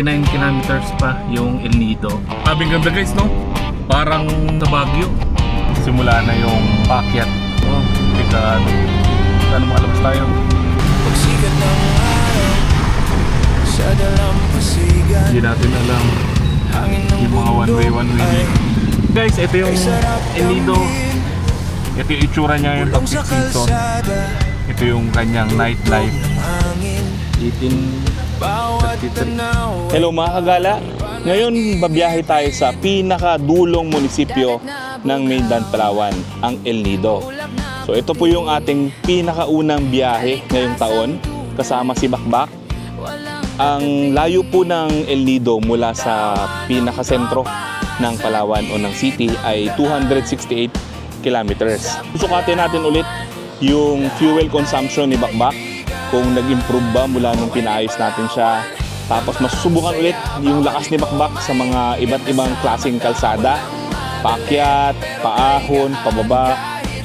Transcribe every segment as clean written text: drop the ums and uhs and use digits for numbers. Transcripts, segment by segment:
9 kilometers pa yung El Nido. Sabing ganda guys, no? Parang sa Baguio. Simula na yung paakyat. Oh, kita ano makalabas tayo. Pagsikat ng araw sa dalampasigan, Hindi natin alam hangin ng yung mga one way dito. Guys, ito yung El Nido. Ito yung itsura niya yung ulong sa pag-season. kalsada, Ito yung kanyang nightlife. hangin, 18 bawat tanaw. Hello mga kagala, ngayon babiyahe tayo sa pinakadulong munisipyo ng mainland Palawan, ang El Nido. So ito po yung ating pinakaunang biyahe ngayong taon kasama si Bakbak. Ang layo po ng El Nido mula sa pinakasentro ng Palawan o ng city ay 268 kilometers. Susukatin natin ulit yung fuel consumption ni Bakbak, kung nag-improve ba mula nung pinaayos natin siya. Tapos masusubukan ulit yung lakas ni Bakbak sa mga iba't ibang klaseng kalsada, paakyat, paahon, pababa,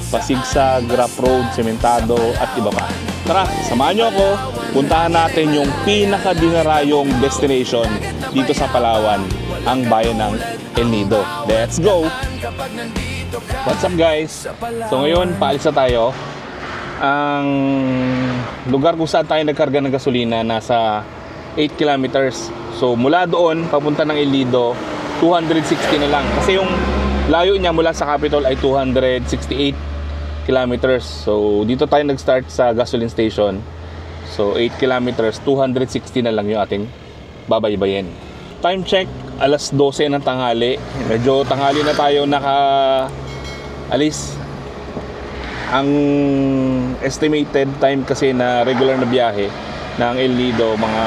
pasigsag, rough road, sementado at iba pa. Tara, samahan nyo ako, puntahan natin yung pinakadinarayong destination dito sa Palawan, ang bayan ng El Nido. Let's go! What's up guys? So ngayon, paalis na tayo. Ang lugar kung saan tayo nagkarga ng gasolina nasa 8 kilometers. So mula doon papunta ng El Nido 260 na lang kasi yung layo niya mula sa capital ay 268 kilometers. So dito tayo nag-start sa gasoline station. So 8 kilometers, 260 na lang yung ating babaybayin. Time check, alas 12 ng tanghali. Medyo tanghali na tayo naka-alis. Ang estimated time kasi na regular na biyahe ng El Nido, mga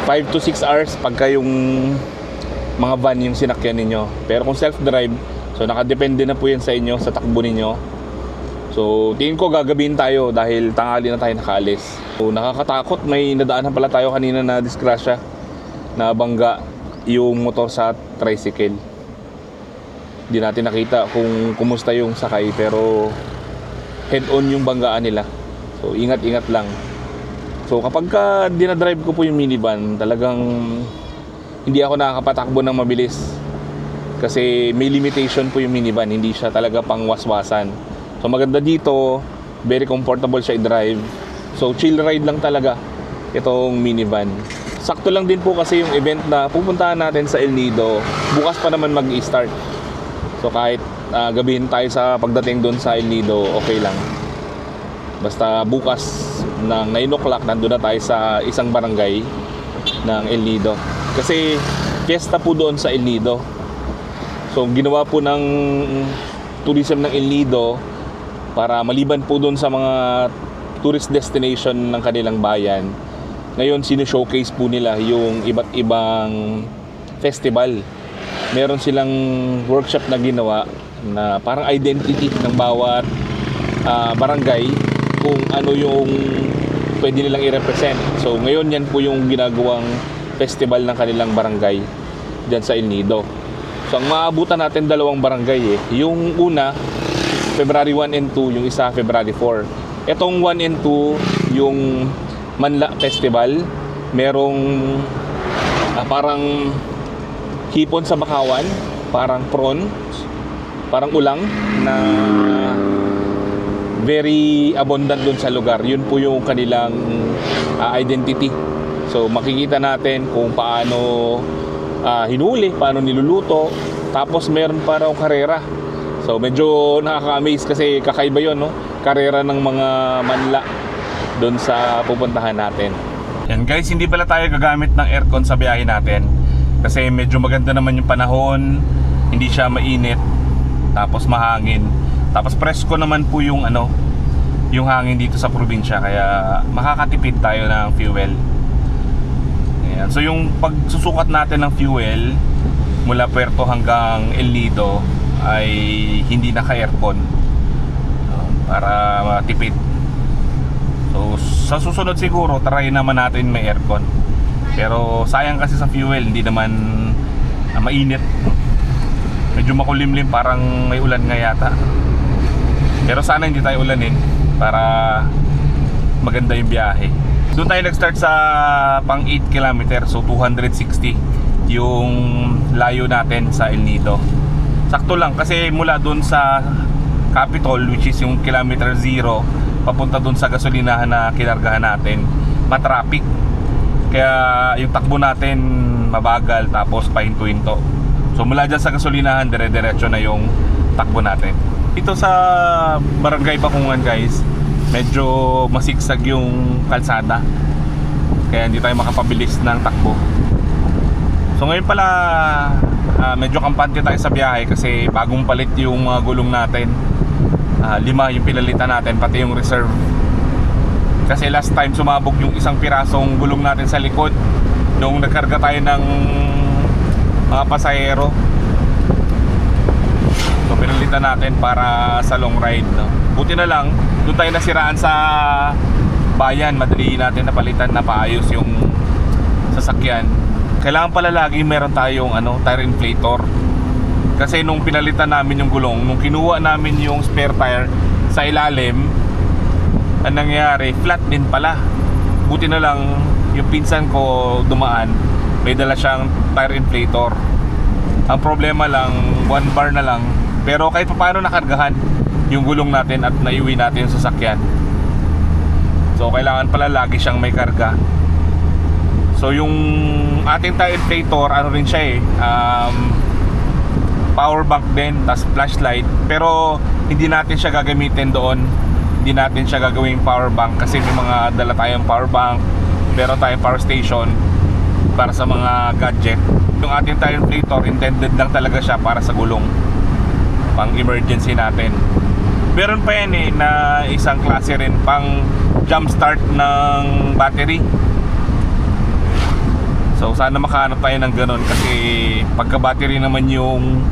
5 to 6 hours pagka yung mga van yung sinakyan ninyo. Pero kung self-drive, so nakadepende na po yan sa inyo, sa takbo ninyo. So tingin ko gagabihin tayo dahil tanghali na tayo nakaalis. So nakakatakot, may nadaanan pala tayo kanina na disgrasya, na bangga yung motor sa tricycle. Hindi natin nakita kung kumusta yung sakay, pero head-on yung banggaan nila. So ingat-ingat lang. So kapag ka dinadrive ko po yung minivan, talagang hindi ako nakakapatakbo ng mabilis. Kasi may limitation po yung minivan, hindi siya talaga pang waswasan. So maganda dito, very comfortable siya i-drive. So chill ride lang talaga itong minivan. Sakto lang din po kasi yung event na pupuntahan natin sa El Nido, bukas pa naman mag-i-start. So kahit gabihin tayo sa pagdating doon sa El Nido, okay lang. Basta bukas ng 9 o'clock nandun na tayo sa isang barangay ng El Nido. Kasi fiesta po doon sa El Nido. So ginawa po ng tourism ng El Nido para maliban po doon sa mga tourist destination ng kanilang bayan. Ngayon sino-showcase po nila yung iba't ibang festival. Meron silang workshop na ginawa na parang identity ng bawat barangay, kung ano yung pwede nilang i-represent. So ngayon yan po yung ginagawang festival ng kanilang barangay dyan sa El Nido. So ang maabutan natin dalawang barangay Yung una, February 1 and 2, yung isa February 4. Etong 1 and 2, yung Manla Festival. Merong parang hipon sa bakawan, parang prawn, parang ulang na very abundant dun sa lugar. Yun po yung kanilang identity. So makikita natin kung paano hinuli, paano niluluto. Tapos meron pa raw karera. So medyo nakaka-amaze kasi kakaiba yun, no? Karera ng mga manla dun sa pupuntahan natin. Yan guys, hindi pala tayo gagamit ng aircon sa biyahe natin kasi medyo maganda naman yung panahon, hindi siya mainit, tapos mahangin, tapos presko naman po yung yung hangin dito sa probinsya, kaya makakatipid tayo ng fuel. Ayan. So yung pagsusukat natin ng fuel mula Puerto hanggang El Nido ay hindi naka-aircon para matipid. So sa susunod siguro try naman natin may aircon. Pero sayang kasi sa fuel, hindi naman mainit. Medyo makulimlim, parang may ulan nga yata. Pero sana hindi tayo ulanin para maganda yung biyahe. Doon tayo nag-start sa pang 8 km, so 260 yung layo natin sa El Nido. Sakto lang kasi mula doon sa Capitol, which is yung kilometer 0, papunta doon sa gasolinahan na kinargahan natin, matraffic. Kaya yung takbo natin mabagal, tapos pahinto-hinto. So mula dyan sa gasolinahan, dire-diretso na yung takbo natin. Dito sa Barangay Bakungan guys, medyo masigsag yung kalsada, kaya hindi tayo makapabilis ng takbo. So ngayon pala medyo kampante tayo sa biyahe kasi bagong palit yung mga gulong natin. 5 yung pinalitan natin, pati yung reserve. Kasi last time sumabog yung isang pirasong gulong natin sa likod nung nagkarga tayo ng mga pasahero. So pinalitan natin para sa long ride, no? Buti na lang doon tayo nasiraan sa bayan, madali natin napalitan na paayos yung sasakyan. Kailangan pala lagi meron tayong tire inflator. Kasi nung pinalitan namin yung gulong, nung kinuha namin yung spare tire sa ilalim, ang nangyari, flat din pala. Buti na lang yung pinsan ko dumaan, may dala siyang tire inflator. Ang problema lang, 1 bar na lang, pero kahit paano nakargahan yung gulong natin at naiuwi natin sa sasakyan. So kailangan pala lagi siyang may karga. So yung ating tire inflator, rin siya power bank din, tas flashlight. Pero hindi natin siya gagamitin doon. Hindi natin siya gagawing power bank kasi may mga dala tayong power bank, meron tayong power station para sa mga gadget. Yung ating tire inflator, intended lang talaga siya para sa gulong, pang emergency natin. Meron pa yan na isang klase rin pang jump start ng battery. So sana makahanap tayo ng ganun kasi pagka battery naman yung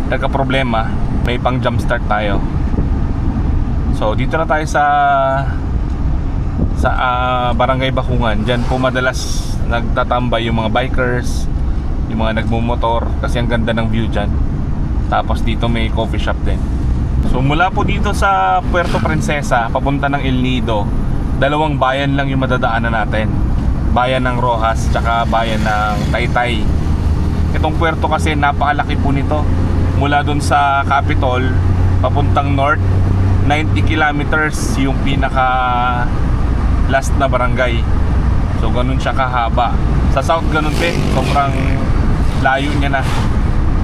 nagka-problema, may pang jump start tayo. So dito na tayo sa Barangay Bakungan. Diyan po madalas nagtatambay yung mga bikers, yung mga nagmumotor kasi ang ganda ng view dyan. Tapos dito may coffee shop din. So mula po dito sa Puerto Princesa papunta ng El Nido, 2 bayan lang yung madadaanan natin. Bayan ng Roxas tsaka bayan ng Taytay. Itong puerto kasi napakalaki po nito. Mula dun sa Capitol papuntang north, 90 kilometers yung pinaka last na barangay. So ganun siya kahaba. Sa south ganun din, sobrang layo niya na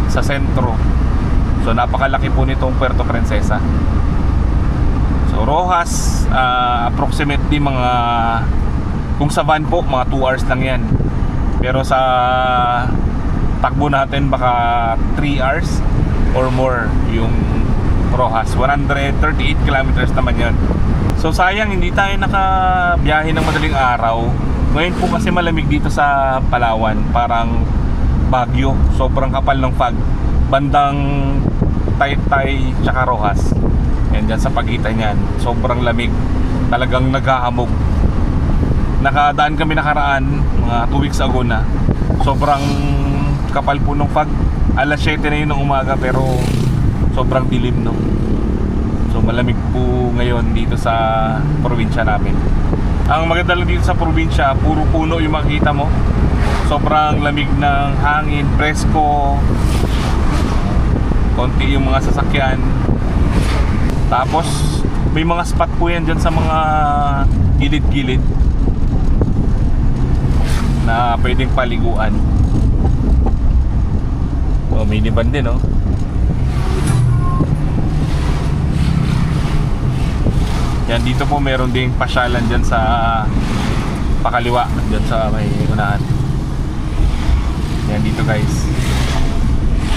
sa sentro. So napakalaki po nitong Puerto Princesa. So Roxas, approximately mga, kung sa van po, mga 2 hours lang yan. Pero sa takbo natin baka 3 hours or more yung Roxas. 138 kilometers naman yun. So sayang hindi tayo nakabiyahe ng madaling araw. Ngayon po kasi malamig dito sa Palawan, parang Baguio, sobrang kapal ng fog. Bandang Taytay tsaka Roxas, yan dyan sa pagitan yan, sobrang lamig, talagang naghahamog. Nakadaan kami nakaraan mga 2 weeks ago na, sobrang kapal po ng fog. Alas 7 na yun ng umaga pero sobrang dilim, no? So malamig po ngayon dito sa probinsya namin. Ang maganda lang dito sa probinsya, puro puno yung makikita mo. Sobrang lamig ng hangin, presko, konti yung mga sasakyan. Tapos may mga spot po yan dyan sa mga gilid-gilid na pwedeng paliguan. Oh, minivan din, oh. Yan, dito po meron ding pasyalan dyan sa pakaliwa, dyan sa may unahan. Yan dito guys,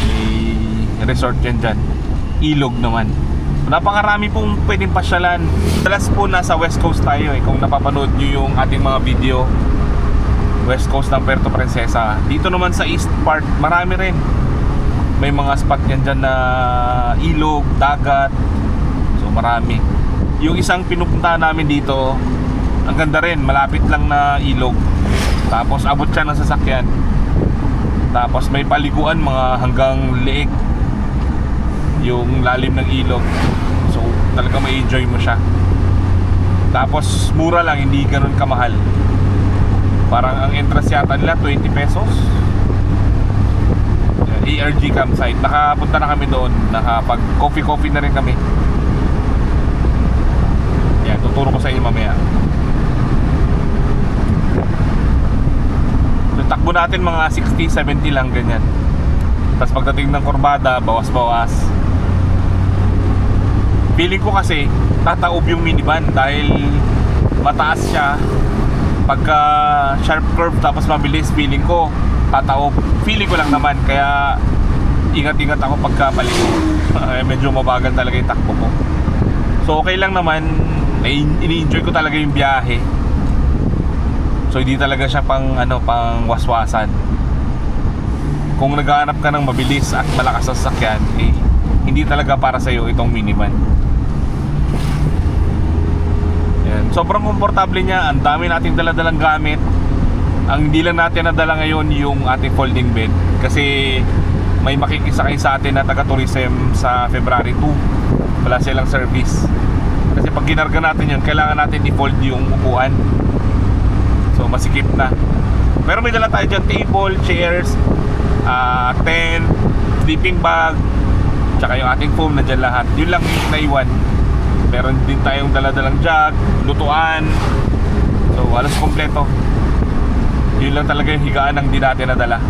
may resort yan dyan. Ilog naman. Napakarami pong pwedeng pasyalan. Dalas po nasa West Coast tayo kung napapanood nyo yung ating mga video. West Coast ng Puerto Princesa. Dito naman sa East part, marami rin. May mga spot yan dyan na ilog, dagat. So marami. Yung isang pinupuntahan namin dito, ang ganda rin, malapit lang na ilog. Tapos abot siya ng sasakyan. Tapos may paliguan mga hanggang leeg yung lalim ng ilog. So talaga ma-enjoy mo siya. Tapos mura lang, hindi ganun kamahal. Parang ang entrance yata nila 20 pesos. ARG campsite. Nakapunta na kami doon. Nakapag coffee na rin kami. Yan, tuturo ko sa inyo mamaya. So, takbo natin mga 60-70 lang ganyan. Tapos pagdating ng kurbada, bawas-bawas. Feeling ko kasi tataob yung minivan dahil mataas siya. Pagka sharp curve tapos mabilis, feeling ko tataob. Feeling ko lang naman, kaya ingat-ingat ako pagka paliko. Medyo mabagal talaga yung takbo ko. So okay lang naman, ini-enjoy ko talaga yung biyahe. So hindi talaga siya pang waswasan. Kung naghahanap ka ng mabilis at malakas na sasakyan, hindi talaga para sa iyo itong minivan. Yan. Sobrang komportable niya. Ang dami nating dala-dalang gamit. Ang hindi lang natin nadala ngayon yung ating folding bed, kasi may makikisakay sa atin na taga-tourism sa February 2. Wala silang service. Kasi pag ginarga natin yun, kailangan natin i-fold yung upuan. So masikip na. Pero may dala tayo dyan, table, chairs, tent, sleeping bag, tsaka yung ating foam, na dyan lahat. Yun lang yung naiwan. Meron din tayong dala-dalang jug, lutuan. So halos kompleto. Yun lang talaga yung higaan ng di natin nadala.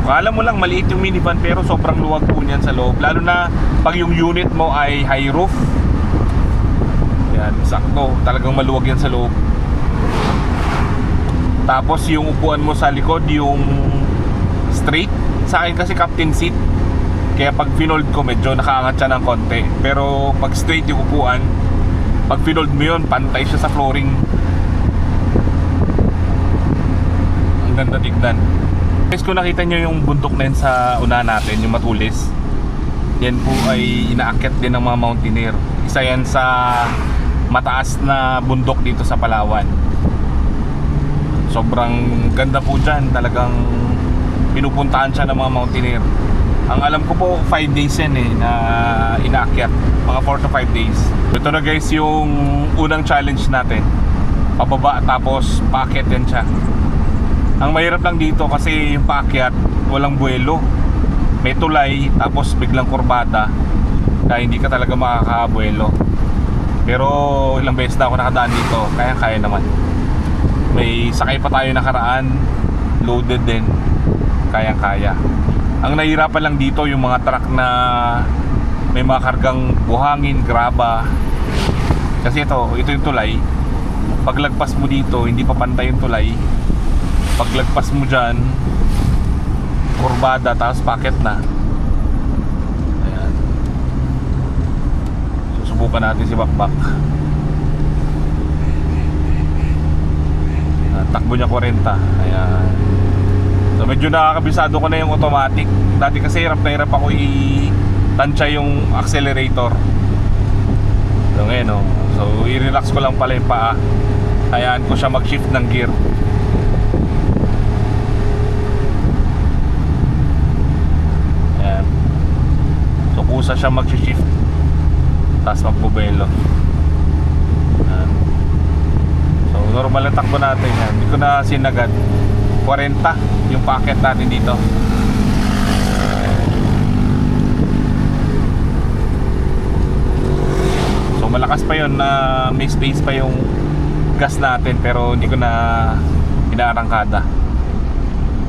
Akala mo lang maliit yung minivan, pero sobrang luwag po niyan sa loob. Lalo na pag yung unit mo ay high roof. Yan, sakto. Talagang maluwag yan sa loob. Tapos yung upuan mo sa likod, yung straight. Sa akin kasi captain seat, kaya pag finold ko medyo nakaangat siya ng konti. Pero pag straight yung upuan, pag finold mo yun, pantay siya sa flooring. Ang ganda tignan. Guys, kung nakita nyo yung bundok na yun sa una natin, yung matulis, yan po ay inaakyat din ng mga mountaineer. Isa yan sa mataas na bundok dito sa Palawan. Sobrang ganda po dyan. Talagang pinupuntahan siya ng mga mountaineer. Ang alam ko po 5 days yan na inaakyat. Mga 4 to 5 days. Ito na guys yung unang challenge natin. Pababa tapos paakyat yan siya. Ang mahirap lang dito kasi yung paakyat walang buwelo. May tulay tapos biglang kurbada, kaya hindi ka talaga makakabuwelo. Pero ilang beses na ako nakadaan dito, kaya naman. May sakay pa tayo nakaraan, loaded din, kaya. Ang nahihirapan lang dito yung mga truck na may mga kargang buhangin, graba. Kasi ito yung tulay. Paglagpas mo dito, hindi pa pantay yung tulay. Paglagpas mo dyan, kurbada, tapos packet na. Ayan. Susubukan natin si Bakbak. Takbo niya 40. Ayan. So medyo nakakabisado ko na yung automatic. Dati kasi hirap na hirap ako i-tansya yung accelerator. So ngayon so i-relax ko lang pala yung paa. Hayaan ko siya mag-shift ng gear. Ayan. So kusa siya mag-shift, tapos magbubelo. Ayan. So normal na takbo natin yan. Hindi ko na sinagad. 40 yung packet natin dito. So malakas pa yun na may space pa yung gas natin, pero hindi ko na inaarangkada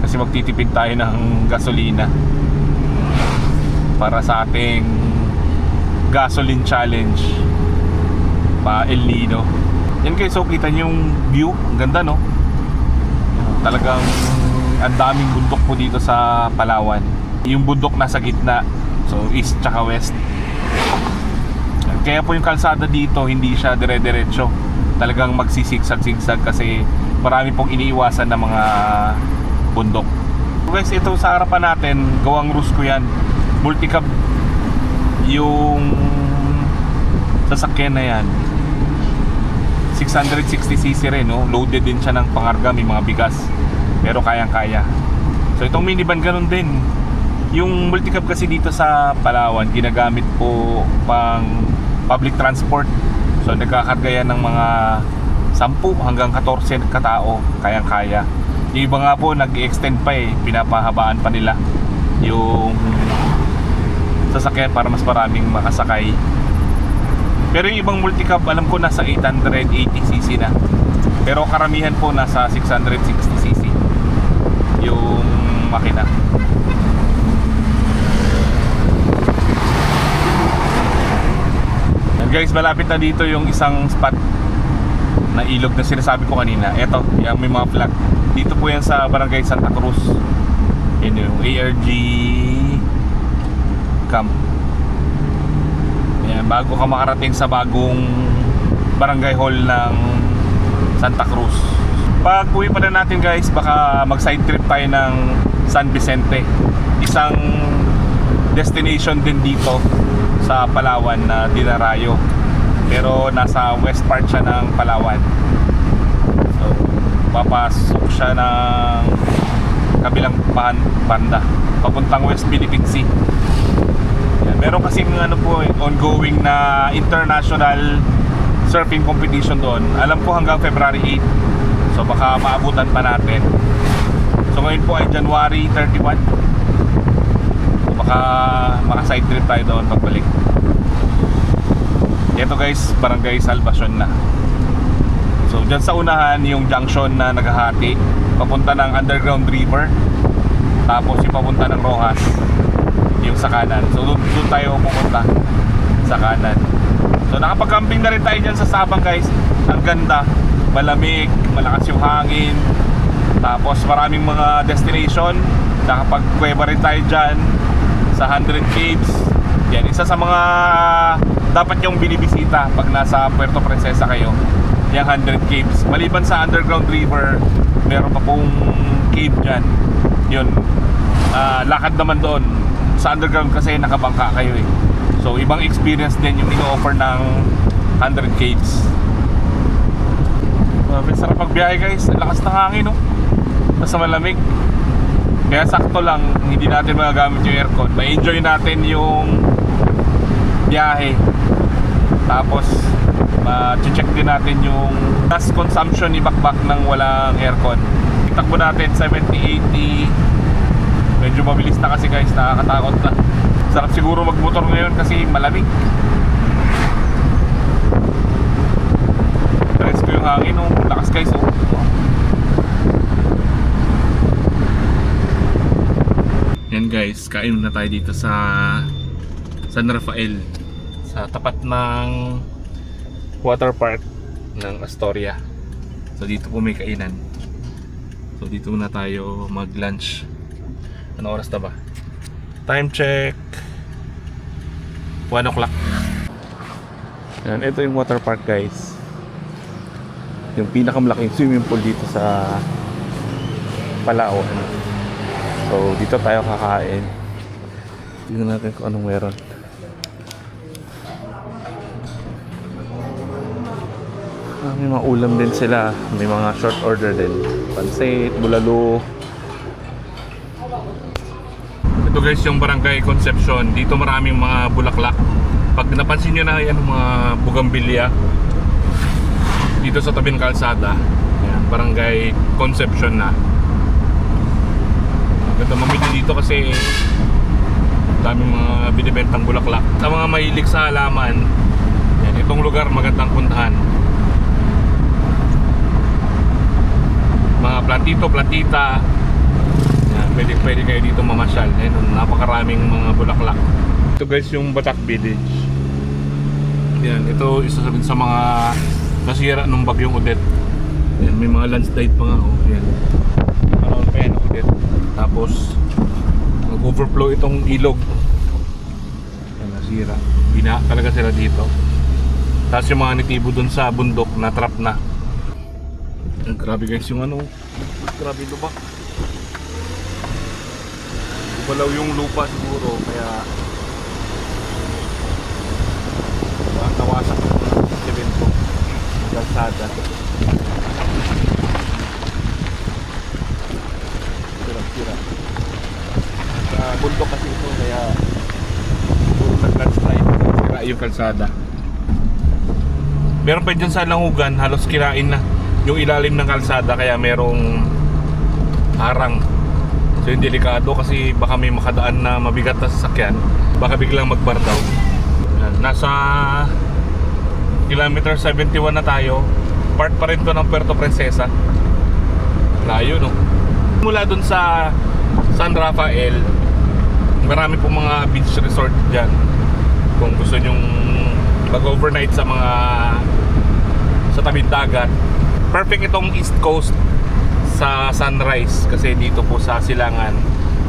kasi magtitipid tayo ng gasolina para sa ating gasoline challenge pa El Nido. Yan guys, so kita nyo yung view, ang ganda no. Talagang ang daming bundok po dito sa Palawan. Yung bundok nasa gitna, so east tsaka west. Kaya po yung kalsada dito hindi siya dire-diretso, talagang magsisigsag-sigsag kasi marami pong iniiwasan ng mga bundok. Guys, ito sa harapan natin, gawang Rusco yan, multicab yung sasakyan na yan. 660cc rin, no? Loaded din siya ng pangarga, may mga bigas, pero kayang-kaya. So itong minivan ganun din. Yung multicab kasi dito sa Palawan ginagamit po pang public transport. So nagkakarga yan ng mga 10 hanggang 14 katao, kayang-kaya. Yung iba nga po nag-extend pa pinapahabaan pa nila yung sasakyan para mas maraming makasakay. Pero yung ibang multicab alam ko nasa 880cc na. Pero karamihan po nasa 660cc yung makina. And guys, malapit na dito yung isang spot na ilog na sinasabi ko kanina. Eto, yung may mga flag. Dito po yan sa Barangay Santa Cruz. Yun yung ARG camp. Ayan, bago ka makarating sa bagong barangay hall ng Santa Cruz. Pag uwi pa na natin guys, baka mag side trip tayo ng San Vicente. Isang destination din dito sa Palawan na Dinarayo. Pero nasa west part siya ng Palawan. So, papasok siya ng kabilang banda papuntang West Philippine Sea. Yan. Meron kasing ongoing na international surfing competition doon. Alam ko hanggang February 8. So baka maabutan pa natin. So ngayon po ay January 31. So baka maka-side trip tayo doon pagbalik. Ito guys, Barangay Salvacion na. So dyan sa unahan yung junction na naghahati papunta ng Underground River. Tapos yung papunta ng Rojas yung sa kanan. So doon tayo pupunta sa kanan. So nakapag-camping na rin tayo dyan sa Sabang guys. Ang ganda, malamig, malakas yung hangin. Tapos maraming mga destination. Nakapag-kuweba rin tayo dyan sa 100 Caves. Yan, isa sa mga dapat yung binibisita pag nasa Puerto Princesa kayo, yung 100 Caves. Maliban sa Underground River, meron pa pong cave dyan. Yun, lakad naman doon sa underground kasi nakabangka kayo So ibang experience din yung ino-offer ng 100 Caves. Sarap magbiyahe guys, ang lakas ng hangin basta malamig. Kaya sakto lang, hindi natin magagamit yung aircon. Ma-enjoy natin yung biyahe. Tapos ma-check din natin yung gas consumption ni bakbak ng walang aircon. Itakbo natin 70-80. Medyo mabilis na kasi guys, nakakatakot na. Sarap siguro magmotor ngayon kasi malamig. Press ko yung hangin lakas guys Yan guys, kain na tayo dito sa San Rafael, sa tapat ng water park ng Astoria. So dito po may kainan. So dito muna tayo mag-lunch. Ano oras na ba? Time check 1 o'clock. Yan, ito yung water park guys. Yung pinakamalaking swimming pool dito sa Palawan. So dito tayo kakain. Tingnan natin kung anong meron. May mga ulam din sila. May mga short order din. Pansit, bulalo. Ito guys yung Barangay Concepcion. Dito maraming mga bulaklak. Pag napansin nyo na yan mga bugambilya dito sa tabing kalsada. Ayan, Barangay Concepcion na. Ganda mamili dito kasi daming mga binibentang bulaklak. Sa mga mahilig sa halaman, yan, itong lugar magandang puntahan. Mga plantito, plantita. Yan, pwede kayo dito mamasyal. Yan, napakaraming mga bulaklak. Ito guys yung Batak Village. Yan, ito isa sa mga nasira nung bagyong Odette. Yan, may mga landslide pa nga yan. Around pa yan Odette. Tapos nag-overflow itong ilog. Yan, nasira. Bina talaga sila dito. Tapos yung mga natibo dun sa bundok na trap na. Yan, grabe guys yung grabe lupa. Balaw yung lupa siguro kaya nawasak yung semento kalsada. Sira. Sa bundok kasi ito kaya puro nag-landslide. Sira yung kalsada. Meron pa dyan sa Langugan, halos kirain na yung ilalim ng kalsada, kaya merong harang. So yung delikado kasi baka may makadaan na mabigat na sasakyan, baka biglang magbardaw. Nasa kilometer 71 na tayo. Part pa rin to ng Puerto Princesa. Layo, no? Mula dun sa San Rafael, marami pong mga beach resort dyan. Kung gusto nyong mag-overnight sa tabing dagat, perfect itong East Coast sa sunrise kasi dito po sa Silangan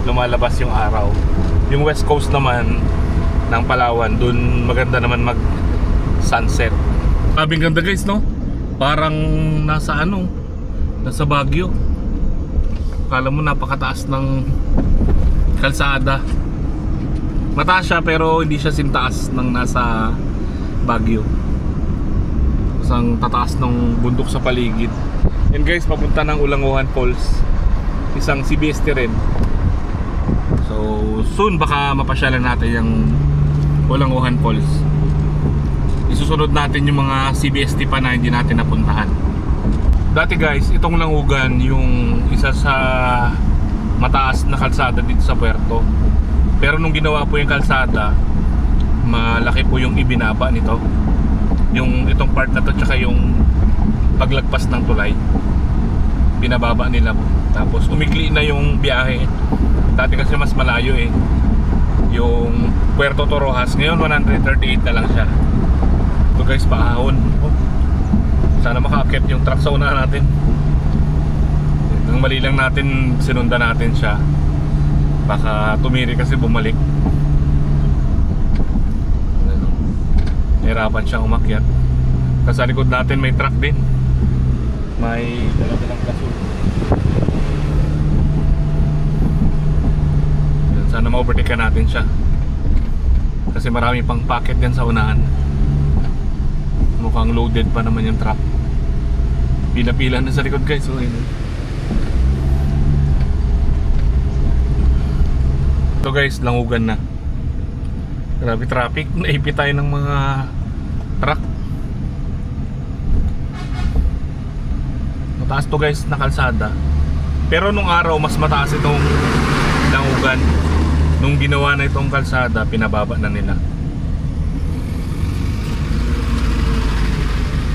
lumalabas yung araw. Yung West Coast naman ng Palawan, dun maganda naman mag sunset. Sabing ganda guys, no? Parang nasa Baguio. Kala mo napakataas ng kalsada. Mataas siya pero hindi siya sintaas ng nasa Baguio. Isang tataas ng bundok sa paligid. And guys, papunta ng Ulanguhan Falls. Isang CBST rin. So soon baka mapasyalan natin yung Ulanguhan Falls. Isusunod natin yung mga CBST pa na hindi natin napuntahan. Dati guys, itong Langugan yung isa sa mataas na kalsada dito sa Puerto. Pero nung ginawa po yung kalsada, malaki po yung ibinaba nito. Yung itong part na to, tsaka yung paglagpas ng tulay, binababa nila po. Tapos umikli na yung biyahe. Dati kasi mas malayo eh, yung Puerto to Rojas. Ngayon 138 na lang siya. Ito guys, paahon. Sana makaakyat yung truck sa unahan natin. Ang mali lang natin, sinundan natin siya. Baka tumiri kasi bumalik. Hirapan siyang umakyat. Kasi sa likod natin may truck din. May dala-dalang gasol. Sana ma-overtake natin siya. Kasi marami pang packet yan sa unahan. Mukhang loaded pa naman yung truck. Pila-pila na sa likod guys. So, ito guys, Langugan na. Grabe traffic. Naipit tayo ng mga truck. Mataas to guys na kalsada. Pero nung araw mas mataas itong Langugan. Nung ginawa na itong kalsada, pinababa na nila.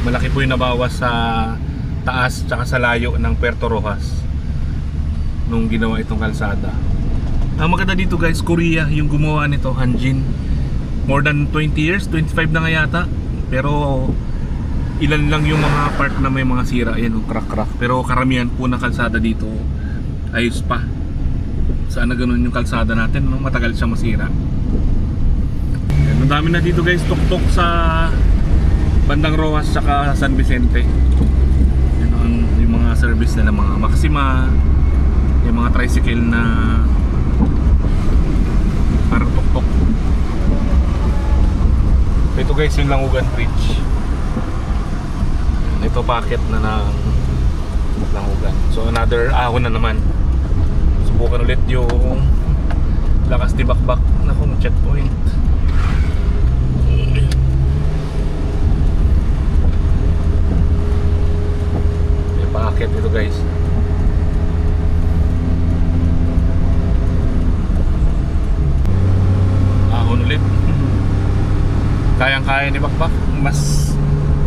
Malaki po yung nabawas sa taas tsaka sa layo ng Puerto Rojas nung ginawa itong kalsada. Ang maganda dito guys, Korea yung gumawa nito, Hanjin. More than 20 years, 25 na nga yata. Pero ilan lang yung mga part na may mga sira, ayan, crack. Pero karamihan po na kalsada dito ayos pa. Sana ganun yung kalsada natin, no? Matagal siya masira. Ayan, ang dami na dito guys, tuktok sa bandang Rojas saka San Vicente. Ayan, yung mga service na mga Maxima, yung mga tricycle na parang tuktok. Ito guys yung Langugan Bridge. Ito packet na ng Langugan. So another ahon na naman. Subukan ulit yung lakas di bakbak. Naku, checkpoint. May packet ito guys. Ahon ulit. Kayang-kaya ni Bakbak. Mas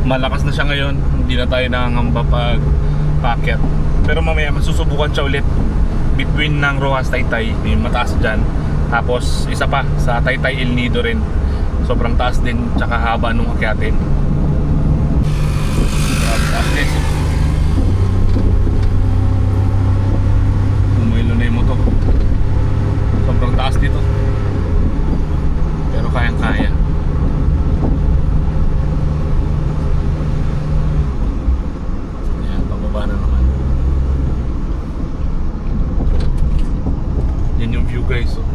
malakas na siya ngayon. Hindi na tayo nangangamba pag packet. Pero mamaya masusubukan siya ulit between ng Rojas Taytay, may mataas dyan. Tapos isa pa sa Taytay El Nido rin. Sobrang taas din, tsaka haba nung akyatin. Taas din. Umuilo na yung motor. Sobrang taas dito. Pero kayang-kaya. Na naman. Yan yung view guys, oh.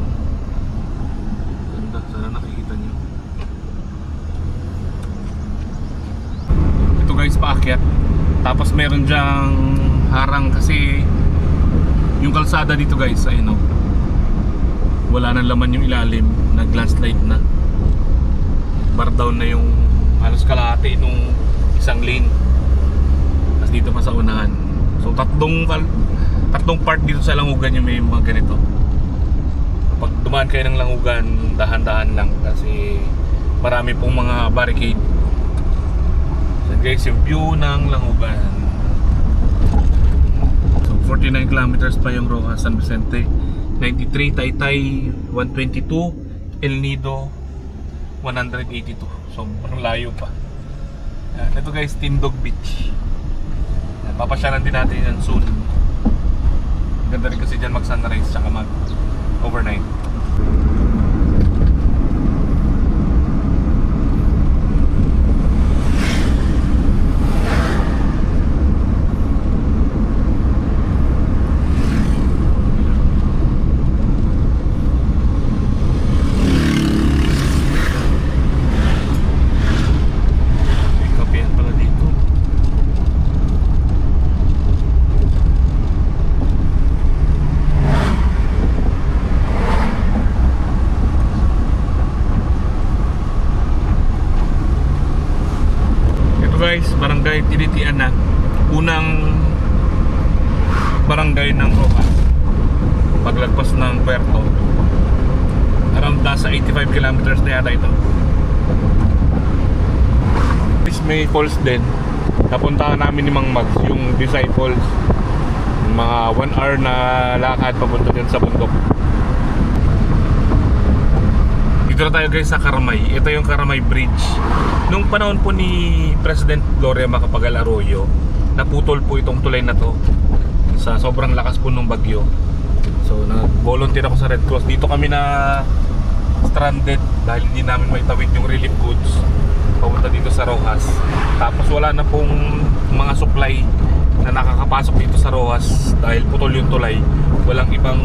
Ganda, sana nakikita nyo. Ito guys, paakyat. Tapos meron dyang harang kasi yung kalsada dito guys, ayun, oh. Wala nang laman yung ilalim, nag-landslide na. Bar down na yung halos kalahati nung isang lane. Tapos dito pa sa unahan. So tatlong part dito sa Langugan yung may mga ganito. Pag dumaan kayo ng Langugan, dahan-dahan lang kasi marami pong mga barricade. So guys, yung view ng Langugan. So 49 kilometers pa yung Rojas San Vicente, 93 Taytay, 122 El Nido, 182. So parang layo pa. Ito guys, Tindog Beach. Papasyalan din natin yan soon. Ganda rin kasi dyan mag sunrise tsaka mag overnight. Guys, barangay Tinitian na, unang barangay ng Rojas paglagpas ng Puerto. Around nasa 85 kilometers na yata ito. May falls din, napuntahan namin ni Mang Mags, yung Disciples, mga 1 hour na lakad papunta din sa bundok. Dito na tayo guys sa Karamay. Ito yung Karamay Bridge. Nung panahon po ni President Gloria Macapagal Arroyo, naputol po itong tulay na to sa sobrang lakas po ng bagyo. So nag-volunteer ako sa Red Cross. Dito kami na stranded dahil hindi namin maitawid yung relief goods papunta dito sa Rojas. Tapos wala na pong mga supply na nakakapasok dito sa Rojas dahil putol yung tulay. Walang ibang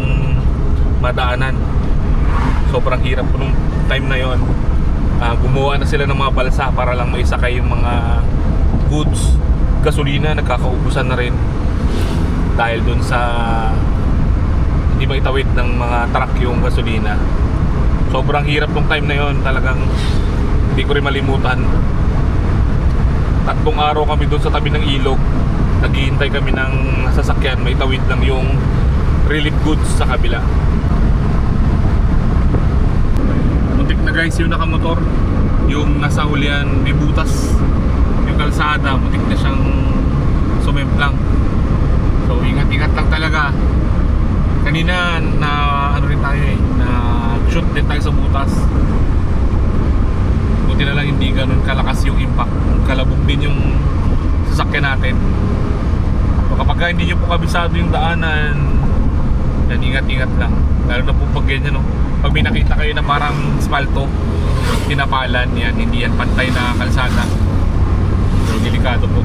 madaanan. Sobrang hirap po nung time na yon. Gumawa na sila ng mga balsa para lang maisakay yung mga goods. Gasolina nagkakaubusan na rin dahil dun sa hindi maitawid ng mga truck yung gasolina. Sobrang hirap nung time na yon, talagang hindi ko rin malimutan. 3 araw kami dun sa tabi ng ilog, naghihintay kami ng sasakyan, maitawid lang yung relief goods sa kabila. Muntik na guys yung nakamotor, yung nasa hulihan, may butas yung kalsada, muntik na siyang sumemplang. So ingat-ingat lang talaga. Kanina na ano rin tayo na shoot din tayo sa butas. Buti na lang hindi ganun kalakas yung impact, kalabog din yung sasakyan natin. So kapag hindi nyo po kabisado yung daanan, yan, ingat-ingat lang. Lalo na po pag ganyan, no? Pag may nakita kayo na parang asfalto, tinapalan, yan, hindi yan pantay na kalsada. So delikado po.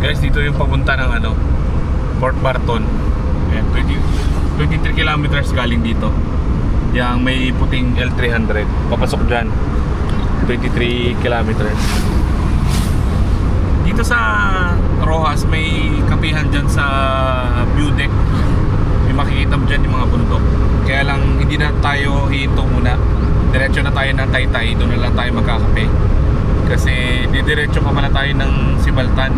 Guys, dito yung papunta ng Port Barton. Ayan, 23 kilometers galing dito. Yang may puting L300, papasok dyan 23 kilometers. Dito sa Rojas may kapihan dyan sa view deck. May makikita mo dyan yung mga bundok. Kaya lang hindi na tayo hihinto muna, diretso na tayo ng Taytay. Doon na lang tayo magkakape kasi didiretso pa pala tayo ng Sibaltan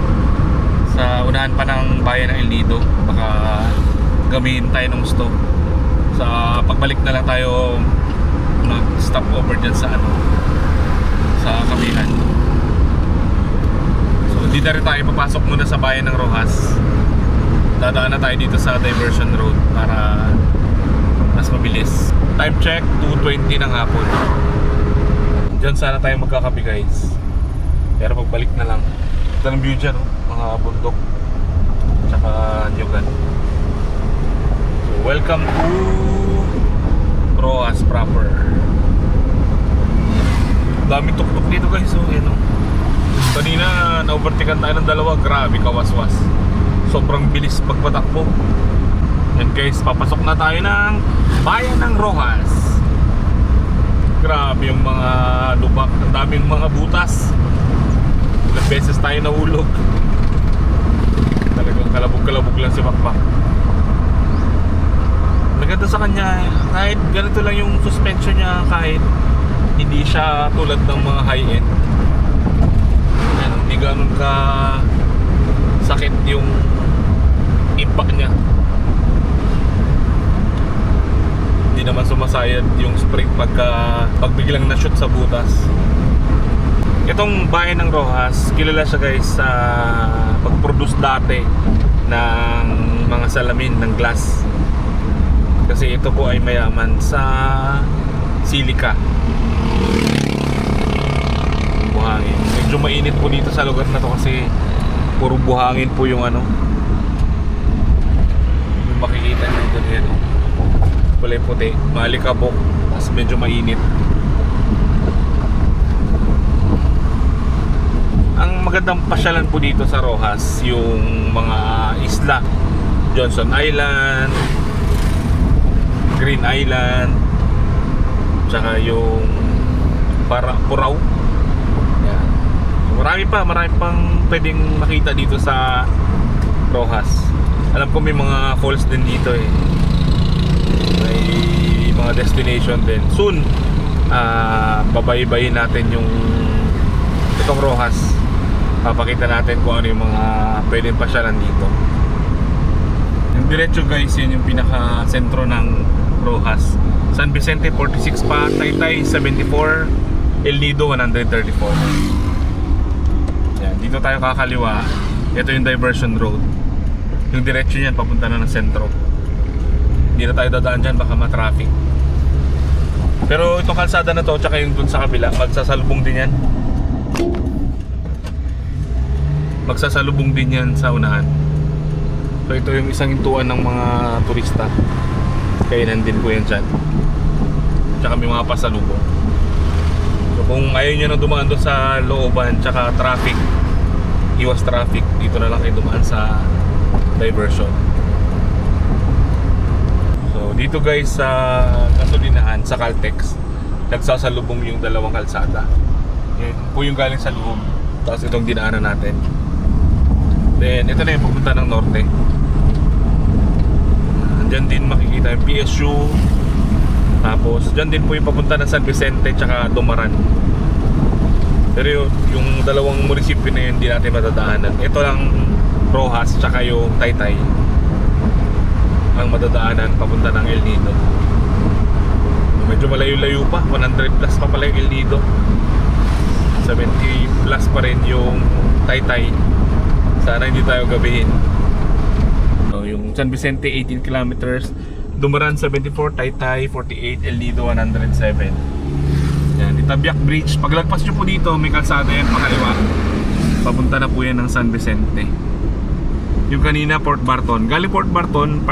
sa unahan pa ng bayan ng El Nido. Baka gamitin tayo ng gusto. Sa pagbalik na lang tayo mag-stop over dyan sa sa kapihan. So hindi na rin tayo papasok muna sa bayan ng Rojas. Dadaan na tayo dito sa diversion road para mas mabilis. Time check, 2:20 ng hapon. Dyan sana tayo magkakape guys, pero pagbalik na lang. Ito ng view dyan, mga bundok tsaka Nyugan. So welcome to Rojas proper. Daming tuktok dito guys. So yan, kanina na-overtaken tayo ng dalawa. Grabe kawaswas, sobrang bilis pagpatakbo. Yan guys, papasok na tayo ng bayan ng Rojas. Grabe yung mga lubak, ang daming mga butas. Ilang beses tayo nahulog. Talagang kalabog-kalabog lang si Bakbak. Maganda sa kanya, kahit ganito lang yung suspension niya, kahit hindi siya tulad ng mga high-end. Yan, hindi hindi ganun ka sakit yung impact niya. Hindi naman sumasayad yung spring pag biglang na-shoot sa butas. Itong bayan ng Roxas, kilala siya guys sa pag-produce dati ng mga salamin ng glass. Kasi ito po ay mayaman sa silica. Buhangin. Medyo mainit po dito sa lugar na to kasi puro buhangin po yung ano. Yung makikita nyo doon yan. Kulay puti, maalikabok, tapos medyo mainit. Ang magandang pasyalan po dito sa Roxas, yung mga isla, Johnson Island, Green Island, tsaka yung Purao. Yan. Marami pang pwedeng makita dito sa Roxas. Alam ko may mga falls din dito eh. May mga destination din. Soon, babaybayin natin yung itong Roxas. Papakita natin kung ano yung mga pwedeng pasyalan dito. Yung diretso guys, yun yung pinaka sentro ng Roxas. San Vicente 46 pa, Taytay 74, El Nido 134. Yan, dito tayo kakaliwa. Ito yung diversion road. Yung diretso niyan papunta na ng sentro. Hindi na tayo dadaan dyan, baka ma-traffic. Pero itong kalsada na to, tsaka yung dun sa kabila, magsasalubong din yan. Magsasalubong din yan sa unahan. So ito yung isang hintuan ng mga turista. Kainan din po yan dyan. Tsaka may mga pasalubong. So kung ayaw nyo na dumaan doon sa looban, tsaka traffic, iwas traffic, dito na lang kayo dumaan sa diversion. So dito guys sa gasolinahan, sa Caltex, nagsasalubong yung dalawang kalsada. Yan po yung galing sa loob. Tapos itong dinaanan natin. Then ito na yung pupunta ng norte. Diyan din makikita yung PSU. Tapos diyan din po yung papunta ng San Vicente tsaka Dumaran. Pero yung dalawang munisipyo na yun hindi natin matadaanan. Ito lang Roxas tsaka yung Taytay ang madadaanan papunta ng El Nido. Medyo malayo-layo pa, 100 plus pa pala yung El Nido. 70 plus pa rin yung Taytay. Sana hindi tayo gabihin. So, yung San Vicente 18 kilometers, Dumaran 74, Taytay 48, El Nido 107. Yan, Itabiak Bridge. Paglagpas nyo po dito, may kalsada yan pakaliwa. Papunta na po yan ng San Vicente. Yung kanina Port Barton. Galing Port Barton,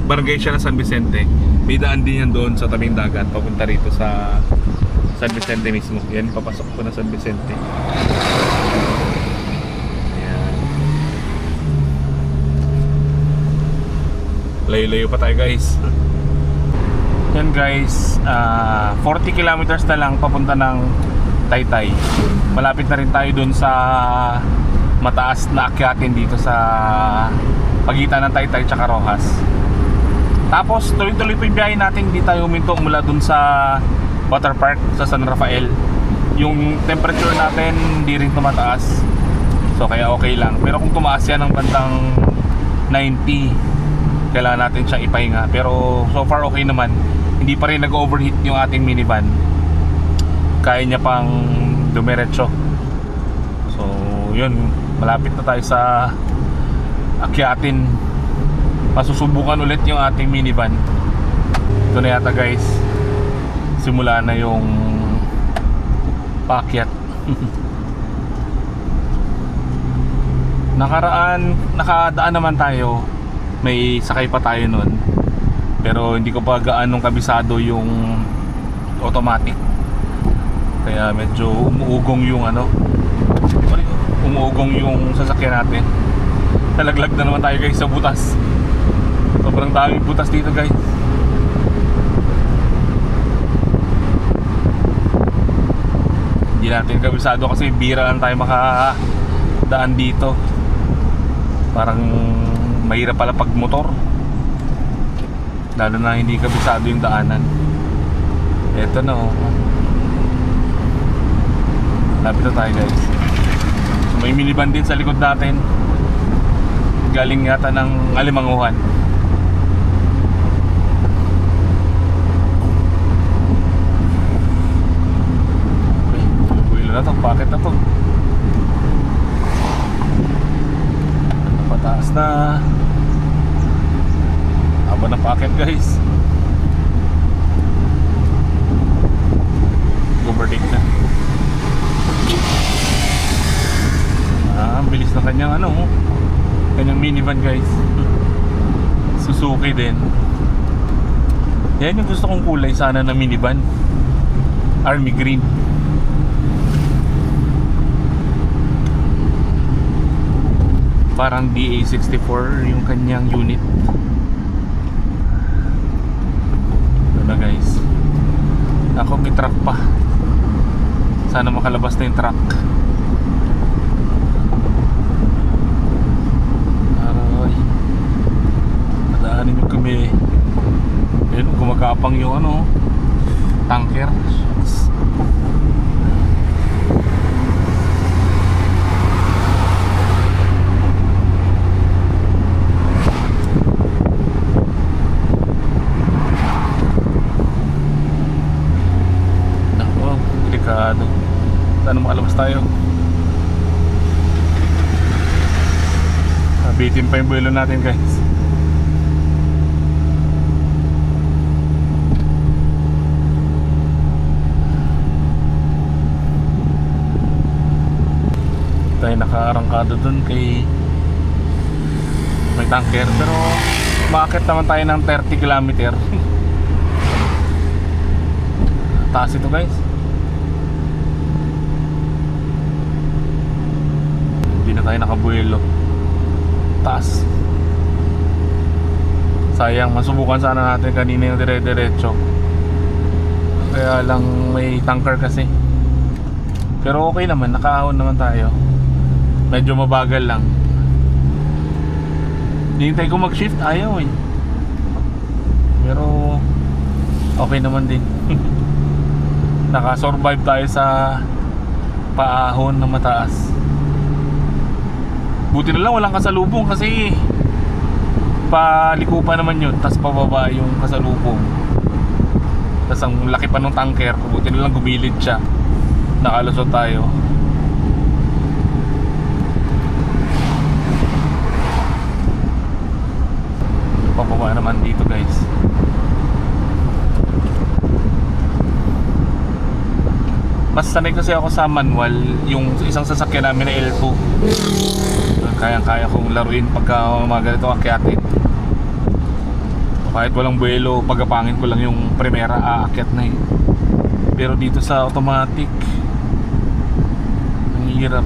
barangay siya ng San Vicente. May daan din yan doon sa tabing dagat. Papunta rito sa San Vicente mismo. Yan, papasok po na San Vicente. Layo-layo pa tayo guys. Yan guys, 40 kilometers na lang papunta ng Taytay. Malapit na rin tayo dun sa mataas na akyatin dito sa pagitan ng Taytay tsaka Roxas. Tapos tuloy-tuloy po yung biyahe natin. Hindi tayo huminto mula dun sa water park sa San Rafael. Yung temperature natin hindi rin tumataas, so kaya okay lang. Pero kung tumaas yan ng bandang 90, kailangan natin siyang ipahinga. Pero so far okay naman. Hindi pa rin nag-overheat yung ating minivan. Kaya niya pang dumiretso. So yun, malapit na tayo sa akyatin. Pasusubukan ulit yung ating minivan. Ito na yata guys, simula na yung paakyat. Nakadaan naman tayo. May sakay pa tayo nun, pero hindi ko pa gaanong kabisado yung automatic. Kaya medyo umuugong yung umuugong yung sasakyan natin. Nalaglag na naman tayo guys sa butas. Sobrang daming butas dito guys. Hindi natin kabisado kasi bira lang tayo makadaan dito. Parang mahirap pala pag motor, lalo na hindi kabisado yung daanan. Eto na oh. Lapit na tayo guys. May minivan din sa likod natin. Galing yata ng Alimanguhan. Buwilo na to, bakit na to? Pataas na. Haba ng packet guys. Overtake na. Ang bilis na kanyang kanyang minivan guys. Suzuki din. Yan yung gusto kong kulay sana na minivan. Army green. Parang DA64 yung kanyang unit. Ito na guys. Ako may truck pa. Sana makalabas na yung truck. Aray. Madaanin nyo kami. Ayun, gumagapang yung tanker. Shucks. Sana makalabas tayo. Bitin pa yung buwelo natin guys. Tayo nakaarangkado dun kay may tanker, pero maakit naman tayo ng 30 kilometer. Taas ito guys. Hindi na tayo nakabuelo. Taas. Sayang, masubukan sana natin kanina yung dire-diretso. Kaya lang may tanker kasi. Pero okay naman, nakaahon naman tayo. Medyo mabagal lang. Hinihintay ko mag-shift, ayaw eh. Pero okay naman din. Nakasurvive tayo sa paahon na mataas. Buti na lang walang kasalubong kasi paliko pa naman yun, tas pababa yung kasalubong. Tas ang laki pa ng tanker, buti na lang gumilid siya. Nakalusot tayo. Pababa naman dito guys. Mas sanay kasi ako sa manual, yung isang sasakyan namin na L2. Kayang-kaya kong laruin pagka mga ganito akyatin. Kahit walang buwelo, pagapangin ko lang yung primera, aakyat na eh. Pero dito sa automatic, ang hirap.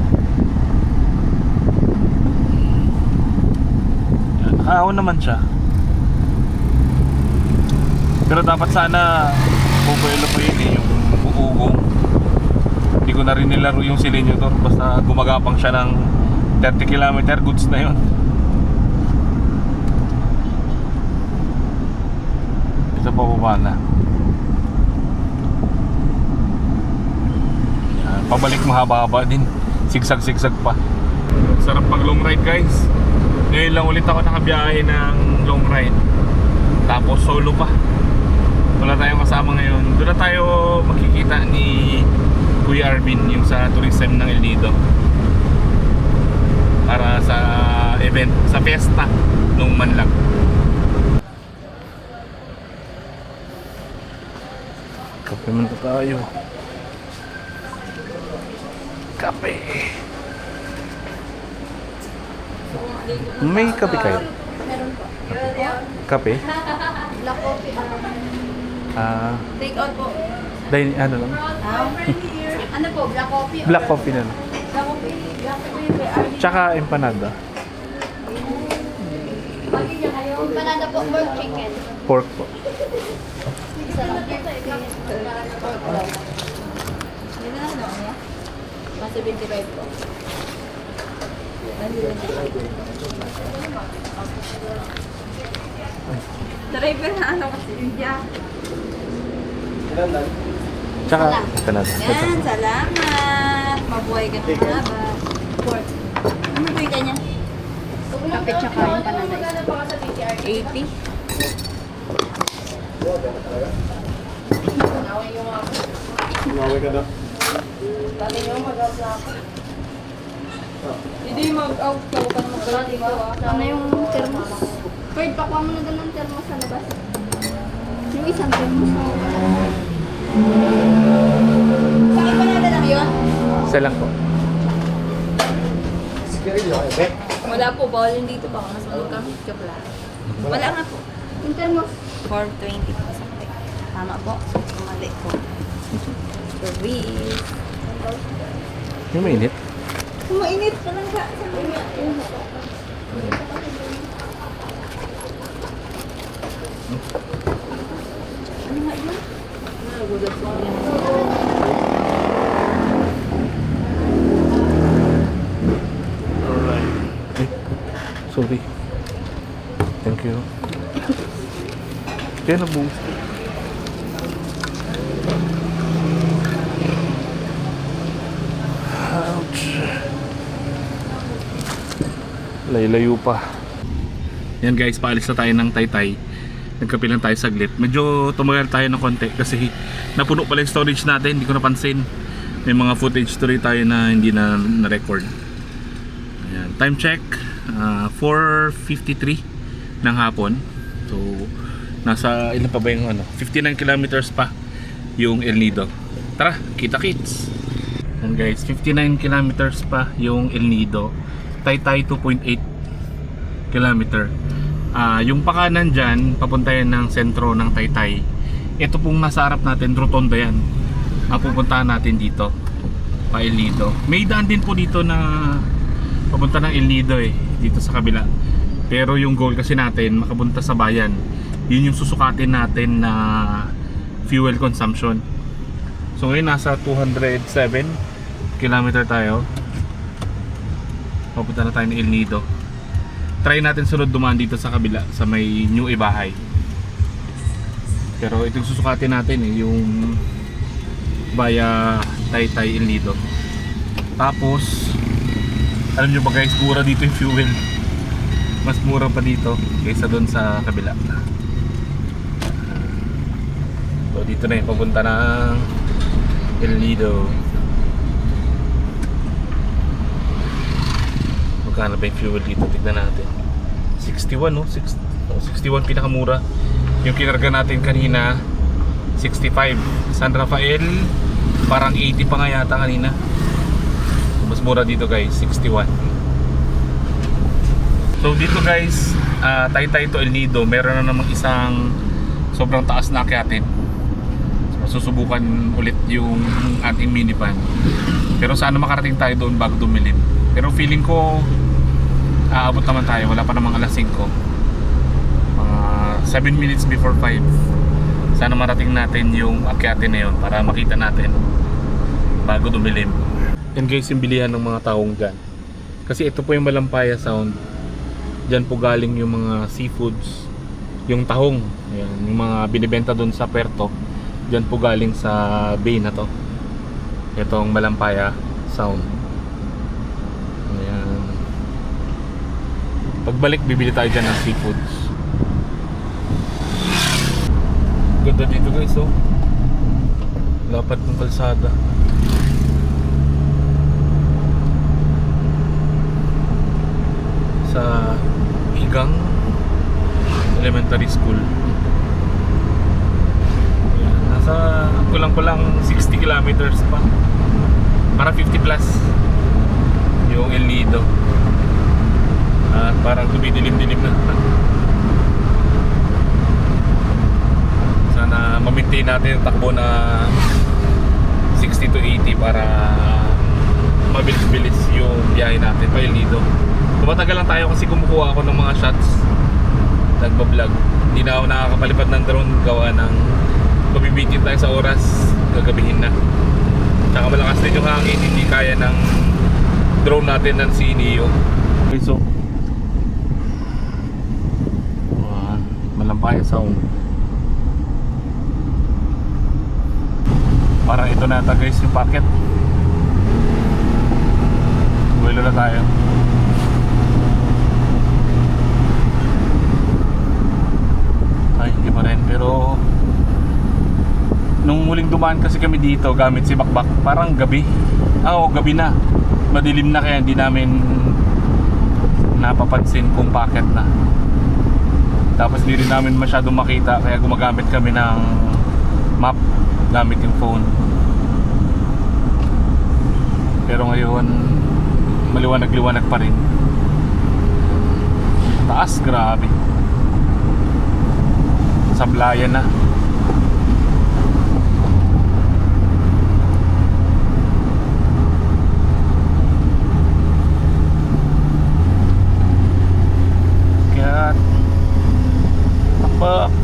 Yan, nakaahon naman siya. Pero dapat sana bubuelo pa yun eh, yung buugong. Hindi ko na rin nilaro yung silenyotor, basta gumagapang siya ng 30 km, goods na yun. Ito pa baba na. Yan, pabalik mahaba-haba din. Sigsag-sigsag pa. Sarap pag long ride guys. Ngayon lang ulit ako nakabiyahe ng long ride. Tapos solo pa. Wala tayong kasama ngayon. Doon na tayo makikita ni Kuya Arvin, yung sa tourism ng El Nido, para sa event, sa fiesta nung Manlag. Kape man tayo. Kape. May kape kayo? Meron po. Kape? Black coffee. Take out po. Ano lang? Ano po? Black coffee? Black coffee na lang. Black coffee. Black coffee. Tsaka empanada. Empanada po. Pork chicken. Pork po. Isa lang po. Pork lang. Yun na ano niya? Mas 75 po. Driver na ano kasi India. Tsaka empanada. Yan, salamat. Mabuhay ka ng haba. Pork. Ano ba yung kanya? Kape tsaka yung pananay. 80. Umaway ka na. Hindi mag-out ka. Huwag ka na mag-out ka. Ano yung thermos? Bird, pakuha mo na doon ng thermos sa labas. Yung isang thermos na sa akin ba na lang yun? Isa lang po. Wala po, bawal yung dito. Baka masunod kami. Joke lang. Wala nga po. Yung thermos. 420 po sa akin. Tama po. Mali po. Service. Yung mainit? Mainit pa lang ka. Ano nga yun? Nagulat po yan. Alright. Sorry. Thank you. Kaya nabuhos. Ouch. Layo pa. Yan guys, paalis na tayo ng Taytay. Nagkape lang tayo saglit. Medyo tumagal tayo ng konti kasi napuno pala yung storage natin. Hindi ko napansin. May mga footage tuloy tayo na hindi na-record. Ayan. Time check. 4:53 ng hapon. So, nasa ilan pa ba yung 59 kilometers pa yung El Nido. Tara, kita-kits. And guys, 59 kilometers pa yung El Nido. Taytay 2.8 kilometer. Yung pakanan dyan, papunta yan ng sentro ng Taytay. Ito pong nasa harap natin, rotonda yan. Pupuntahan natin dito, pa El Nido. May daan din po dito na papunta ng El Nido dito sa kabila. Pero yung goal kasi natin, makapunta sa bayan. Yun yung susukatin natin na fuel consumption. So ngayon nasa 207 kilometer tayo. Papunta na tayo ng El Nido. Try natin sunod dumaan dito sa kabila sa may New Ibahay. Pero itong susukatin natin yung via Taytay El Nido. Tapos alam nyo ba guys, mura dito yung fuel. Mas mura pa dito kaysa doon sa kabila. So dito na yung papunta ng El Nido. Magkano ba yung fuel dito? Tignan natin. 61 no? 61 pinakamura. Yung kinarga natin kanina 65. San Rafael parang 80 pa nga yata kanina. Mas mura dito guys, 61. So dito guys, Taytay to El Nido, meron na namang isang sobrang taas na akyatin. So, susubukan ulit yung ating minivan. Pero sana makarating tayo doon bago dumilim. Pero feeling ko aabot naman tayo, wala pa namang alas 5. 7 minutes before 5. Sana marating natin yung akyatin na yun para makita natin bago dumilim. Yan guys yung bilihan ng mga taong dyan. Kasi ito po yung Malampaya Sound. Dyan po galing yung mga seafoods. Yung tahong, ayan, yung mga binibenta doon sa Puerto. Dyan po galing sa bay na to. Itong Malampaya Sound. Ayan. Pagbalik bibili tayo dyan ng seafoods. Ganda dito guys oh. Lapad ng kalsada. Sa Higang Elementary School. Ayan, nasa kulang-kulang 60 kilometers pa. Para 50 plus yung El Nido. At parang tumidilim-dilim na. Sana ma-maintain natin yung takbo na 60 to 80 para mabilis-bilis yung biyahe natin pa El Nido. Tumatagal lang tayo kasi kumukuha ako ng mga shots. Nagbablog. Hindi na ako nakakapalipad ng drone gawa ng mabibitin tayo sa oras. Gagabihin na. Tsaka malakas din yung hangin. Hindi kaya ng drone natin ng CNEO. Okay, so Malampaya Sound. Parang ito na ata guys yung packet. Buwelo na tayo. Ay, hindi pa rin. Pero nung muling dumaan kasi kami dito gamit si Bakbak, parang gabi. Oo, gabi na. Madilim na kaya hindi namin napapansin kung bakit na. Tapos hindi rin namin masyadong makita kaya gumagamit kami ng map gamit yung phone. Pero ngayon maliwanag-liwanag pa rin. Taas, grabe. Sablayan na. Kaya takbak.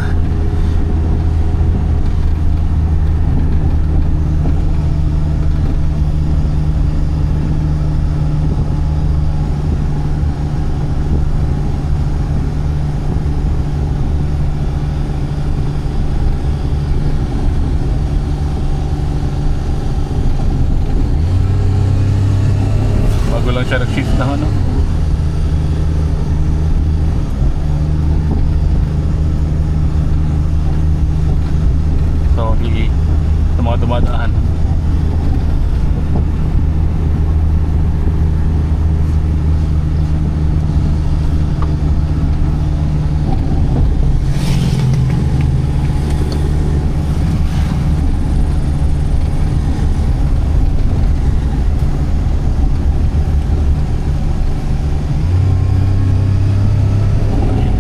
Bago lang siya nag-shift na ano. Sorry sa mga dumadaan.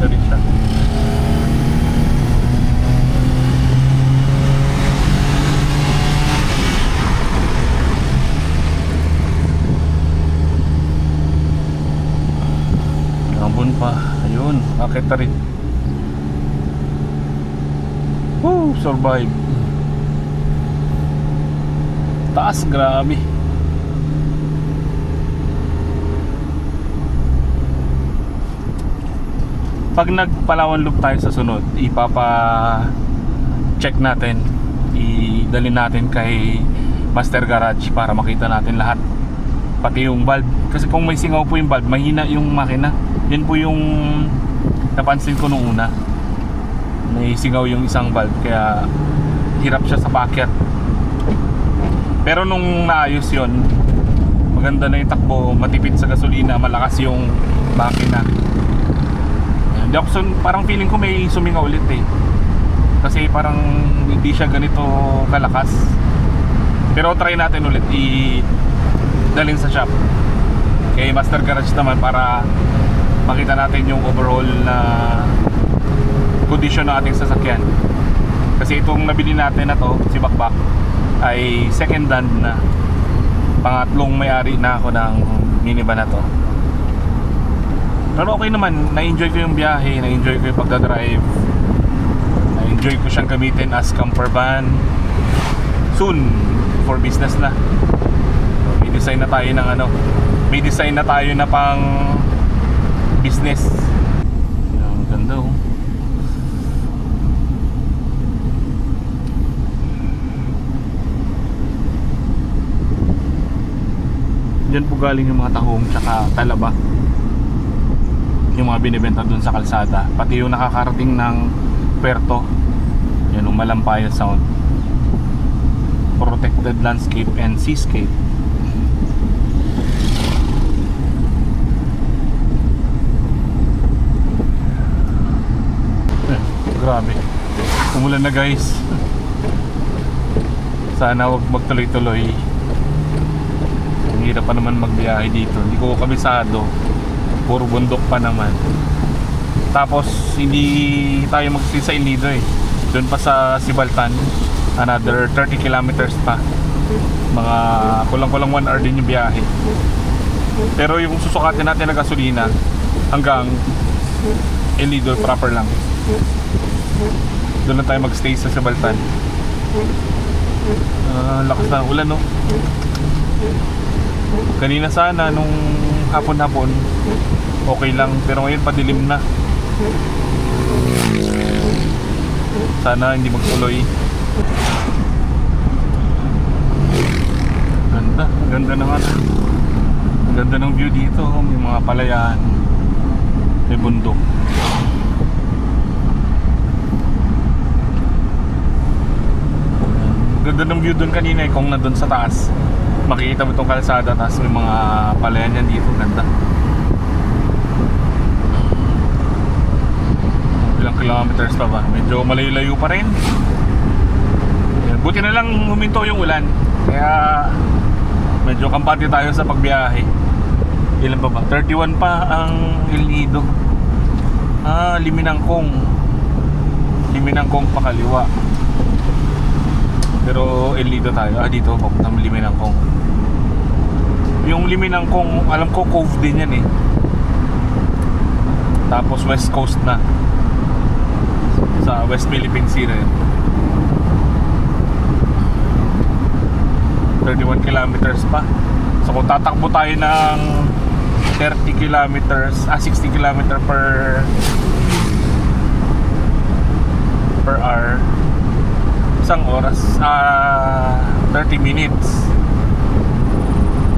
Ito rin siya. Ambon pa. Ayun, akit na rin. Woo, survive. Taas, grabe. Pag nagpalawan loop tayo sa sunod, check natin, idalhin natin kay Master Garage para makita natin lahat, pati yung valve. Kasi kung may singaw po yung valve, mahina yung makina. Yun po yung napansin ko nung una, may singaw yung isang valve kaya hirap siya sa packet. Pero nung naayos yun, maganda na yung takbo, matipid sa gasolina, malakas yung makina. Jackson, parang feeling ko may sumingaw ulit eh. Kasi parang hindi siya ganito kalakas. Pero try natin ulit dalhin sa shop kay Master Garage naman para makita natin yung overall na condition ng ating sasakyan. Kasi itong nabili natin na to, si Bakbak, ay second hand na. Pangatlong may-ari na ako ng minivan na to. Pero okay naman, na-enjoy ko yung biyahe, na-enjoy ko yung pagdadrive, na-enjoy ko siyang gamitin as camper van. Soon, for business na. May design na tayo ng may design na tayo na pang business. Ang ganda oh. Diyan po galing yung mga tahong tsaka talaba, yung mga binibenta dun sa kalsada, pati yung nakakarating ng Puerto. Yan yung Malampaya Sound, Protected Landscape and Seascape. Grabe, umulan na guys. Sana wag magtuloy-tuloy. Ang hirap pa naman magbiyahe dito, hindi ko kabisado, puro bundok pa naman. Tapos hindi tayo magsisail dito eh. Doon pa sa Sibaltan, another 30 kilometers pa. Mga kulang-kulang 1 hour din yung biyahe. Pero yung susukatin natin na gasolina hanggang El Nido proper lang. Doon lang tayo magstay sa Sibaltan. Lakas na ng ulan no. Kanina sana nung hapon-hapon okay lang, pero ngayon padilim na. Sana hindi magtuloy. Ganda, ganda na nga. Ganda ng view dito, may mga palayan, may bundok. Ganda ng view dun kanina kung nandun sa taas. Makikita mo itong kalsada, tapos may mga palayan yan dito, ganda. Ilang kilometers pa ba? Medyo malayo-layo pa rin. Buti na lang huminto yung ulan, kaya medyo kampante tayo sa pagbiyahe. Ilan pa ba? 31 pa ang El Nido. Liminangkong pa kaliwa. Pero El Nido tayo. Dito papunta ng Liminangkong. Yung Liminangkong, alam ko cove din yan eh. Tapos west coast na, sa West Philippine Sea rin. 31 kilometers pa. So kung tatakbo tayo ng 30 kilometers, 60 kilometer per hour, isang oras, 30 minutes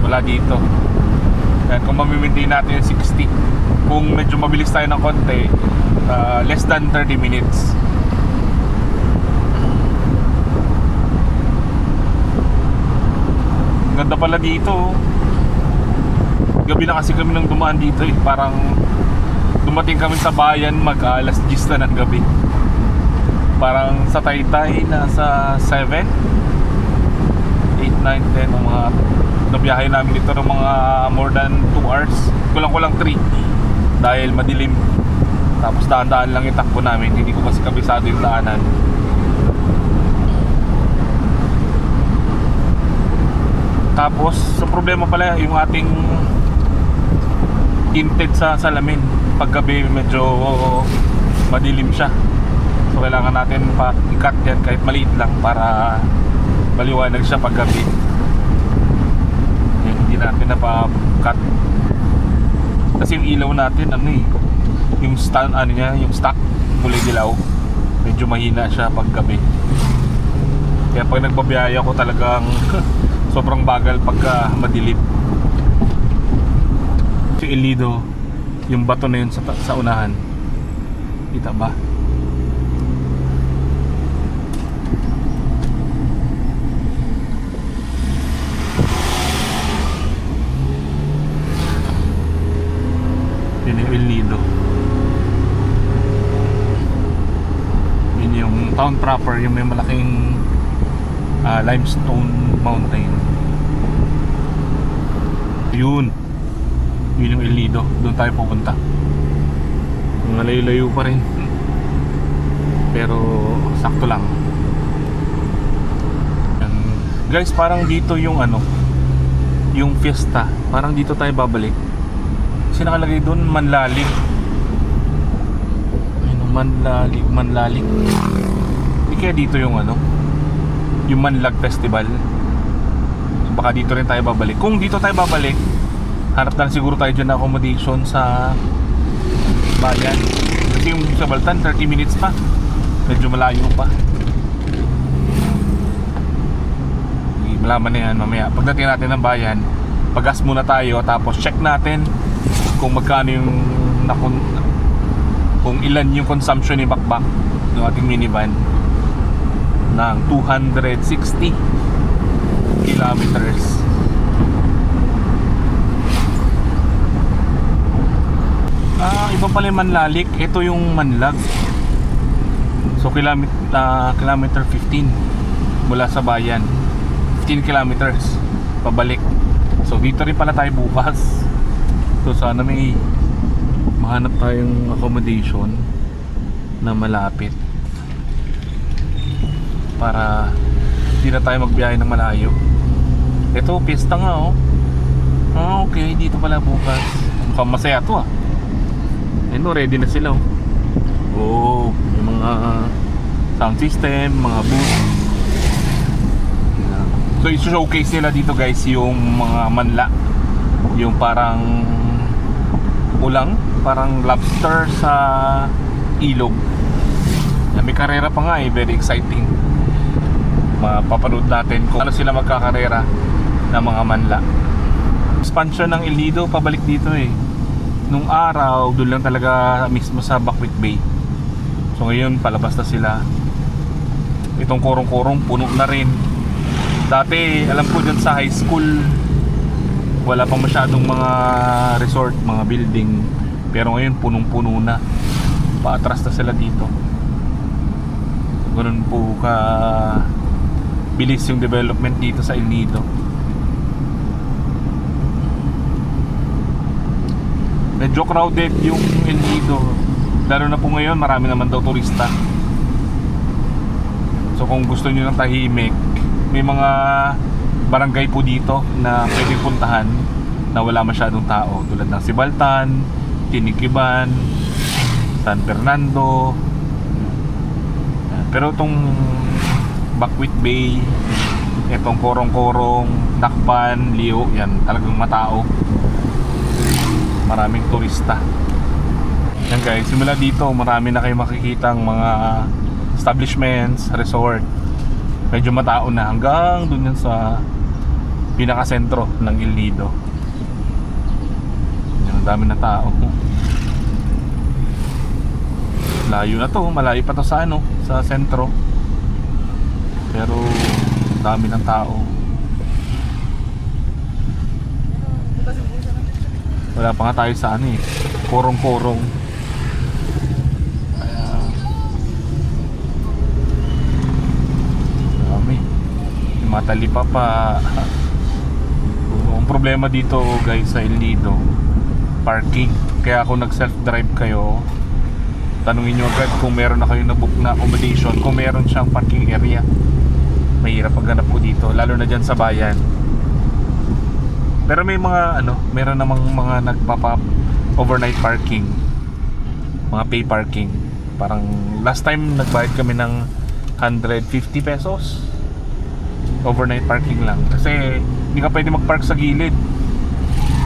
wala dito. And kung mamimintain natin yung 60, kung medyo mabilis tayo ng konti, less than 30 minutes. Ganda pala dito. Gabi na kasi kami nang dumaan dito eh. Parang dumating kami sa bayan mag-alas 10 na ng gabi. Parang sa Taytay nasa 7, 8, 9, 10 ang mga nabiyahe namin dito ng mga more than 2 hours. Kulang-kulang 3 dahil madilim. Tapos daan-daan lang itakbo namin. Hindi ko kasi kabisado yung daanan. Tapos sa problema pala yung ating tinted sa salamin. Paggabi medyo madilim siya. So kailangan natin pa i-cut yan kahit maliit lang para maliwanag siya paggabi. Yan, hindi natin napa-cut. Kasi yung ilaw natin yung stand niya, yung stock kulay dilaw. Medyo mahina siya paggabi. Kaya pag nagbabiyahe ako talagang sobrang bagal pagka madilim. Si El Nido, yung bato na yun sa unahan. Kita ba? Yun yung El Nido. Yun yung town proper, yung may malaking limestone mountain. Yun yung El Nido. Doon tayo pupunta. Mga layo-layo pa rin, pero sakto lang. Yan. Guys, parang dito yung yung fiesta. Parang dito tayo babalik. Kasi nakalagay doon Manlalig. Ayun, Manlalig. Hindi kaya dito yung yung Manlag Festival. Baka dito rin tayo babalik. Kung dito tayo babalik, hanap na siguro tayo dyan na accommodation sa bayan. Kasi yung sa Baltan 30 minutes pa, medyo malayo pa. Malaman na yan mamaya. Pagdating natin ng bayan, pag-gas muna tayo, tapos check natin kung magkano yung kung ilan yung consumption ni Bakbak ng ating minivan ng 260 kilometers. Iba pala yung Manlalik. Ito yung Manlag. So kilometer 15 mula sa bayan. 15 kilometers pabalik. So dito rin pala tayo bukas. So sana may mahanap tayong accommodation na malapit para hindi na tayo magbiyahe ng malayo. Ito, pista nga okay, dito pala bukas. Mukhang masaya to ready na sila yung mga sound system, mga booth. So i-showcase nila dito guys yung mga manla, yung parang ulang, parang lobster sa ilog. May karera pa nga very exciting. Mapapanood natin kung ano sila magkakarera ng mga manla. expansion ng El Nido pabalik dito eh. Nung araw, doon lang talaga mismo sa Bakwit Bay. So ngayon, palabas na sila. Itong korong-korong, puno na rin. Dati, alam ko dyan sa high school, wala pa masyadong mga resort, mga building. Pero ngayon, punong-puno na. Paatras na sila dito. Ganun po ka bilis yung development dito sa El Nido. Medyo crowded yung El Nido. Lalo na po ngayon, marami naman daw turista. So kung gusto niyo ng tahimik, may mga barangay po dito na pwedeng puntahan na wala masyadong tao, tulad ng Sibaltan, Tinikiban, San Fernando. Pero itong Bakwit Bay, itong Korong-Korong, Dakpan, Liu, yan talagang matao. Maraming turista. Yan guys, simula dito marami na kayo makikitang mga establishments, resort. Medyo matao na hanggang dun yan sa pinakasentro ng El Nido. Yan, ang dami na tao. Layo na to, malayo pa to sa ano, sa sentro. Pero dami ng tao. Wala pa nga tayo sa ano eh, korong-korong. Kaya dami. Yung mga talipa pa. Ang problema dito guys sa El Nido, parking. Kaya kung nag self-drive kayo, tanungin nyo agad kung meron na kayo na-book na accommodation, kung meron siyang parking area. Mahirap paghanap po dito, lalo na dyan sa bayan. Pero may mga ano, meron namang mga nagpapa overnight parking, mga pay parking. Parang last time nagbayad kami ng 150 pesos overnight parking lang, kasi hindi ka pwede magpark sa gilid.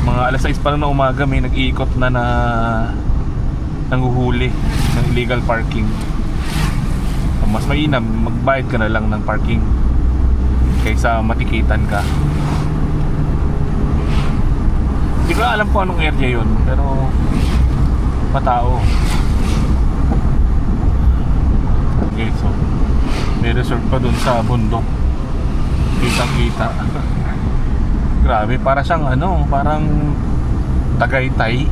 Mga alas 6 pa lang na umaga may nag-iikot na nanghuhuli ng illegal parking. So, mas mainam magbayad ka na lang ng parking kaysa matikitan ka. Hindi ko alam kung anong area yun, pero patao. Okay, so may resort pa dun sa bundok, kitang kita. Grabe, para siyang ano, parang Tagaytay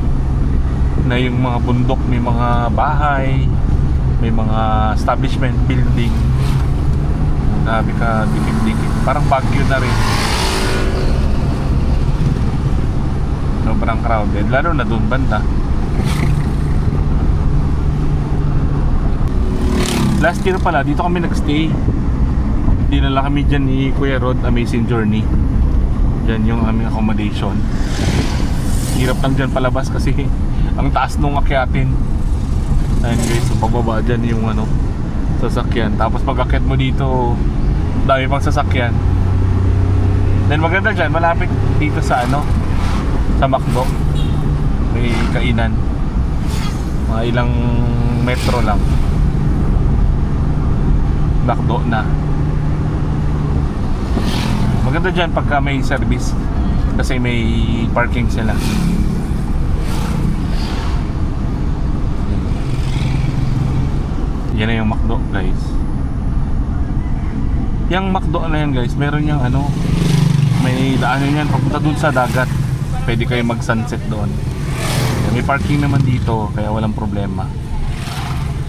na yung mga bundok, may mga bahay, may mga establishment building. Grabe ka, dikit-dikit, parang Baguio na rin. Sobrang crowded, lalo na doon banda. Last year pala, dito kami nagstay. Dinala kami dyan ni Kuya Rod, Amazing Journey. Dyan yung aming accommodation. Hirap lang dyan palabas kasi ang taas nung akyatin. Ayun guys, so pababa dyan yung ano, sasakyan. Tapos pag akyat mo dito, dami pang sasakyan. Then maganda dyan, malapit dito sa ano, sa McDo. May kainan. Mga ilang metro lang, McDo na. Maganda dyan pagka may service, kasi may parking sila. Yan na yung McDo guys. Yung McDo na yan guys, meron yung ano, may daanan yan papunta dun sa dagat. Pwede kayo mag sunset doon. May parking naman dito, kaya walang problema.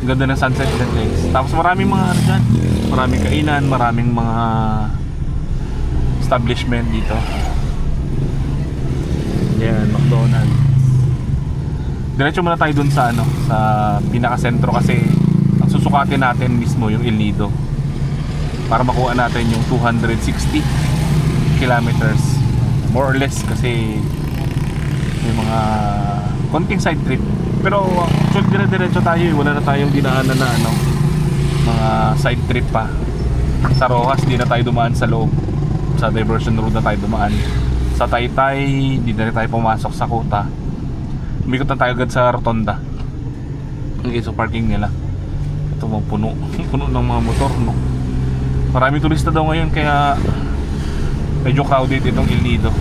Ang ganda ng sunset dyan guys. Tapos maraming mga ano dyan, maraming kainan, maraming mga establishment dito. Yan, McDonald's. Diretso muna tayo dun sa ano, sa pinaka-sentro, kasi ang susukatin natin mismo yung El Nido para makuha natin yung 260 kilometers more or less, kasi may mga konting side trip. Pero actually dire-diretso tayo, wala na tayong dinaanan na ano, mga side trip pa. Sa Rojas di na tayo dumaan sa loob, sa diversion road na tayo dumaan. Sa Taytay di na rin tayo pumasok sa Kuta. Umikot na tayo agad sa Rotonda. Okay, so parking nila ito mo puno puno ng mga motor, no? Maraming turista daw ngayon, kaya medyo crowded itong El Nido.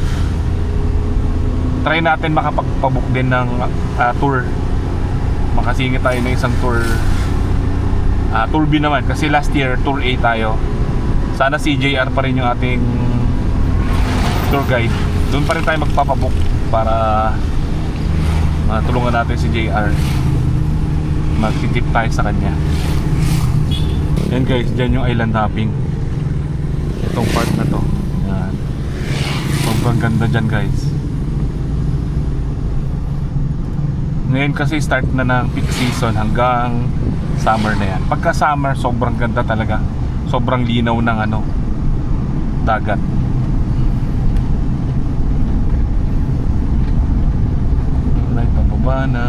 try natin makapagpabook din ng tour. Makasingit tayo ng isang tour. Tour B naman kasi last year tour A tayo. Sana CJR pa rin yung ating tour guide. Doon pa rin tayo magpapabook para matulungan natin si JR. Magtitip tayo sa kanya. Yan guys, dyan yung island hopping. Itong part na to. Yan. Sobrang ganda dyan guys. Ngayon kasi start na ng peak season hanggang summer na yan. Pagka summer, sobrang ganda talaga. Sobrang linaw ng dagat. Ay, pababa na.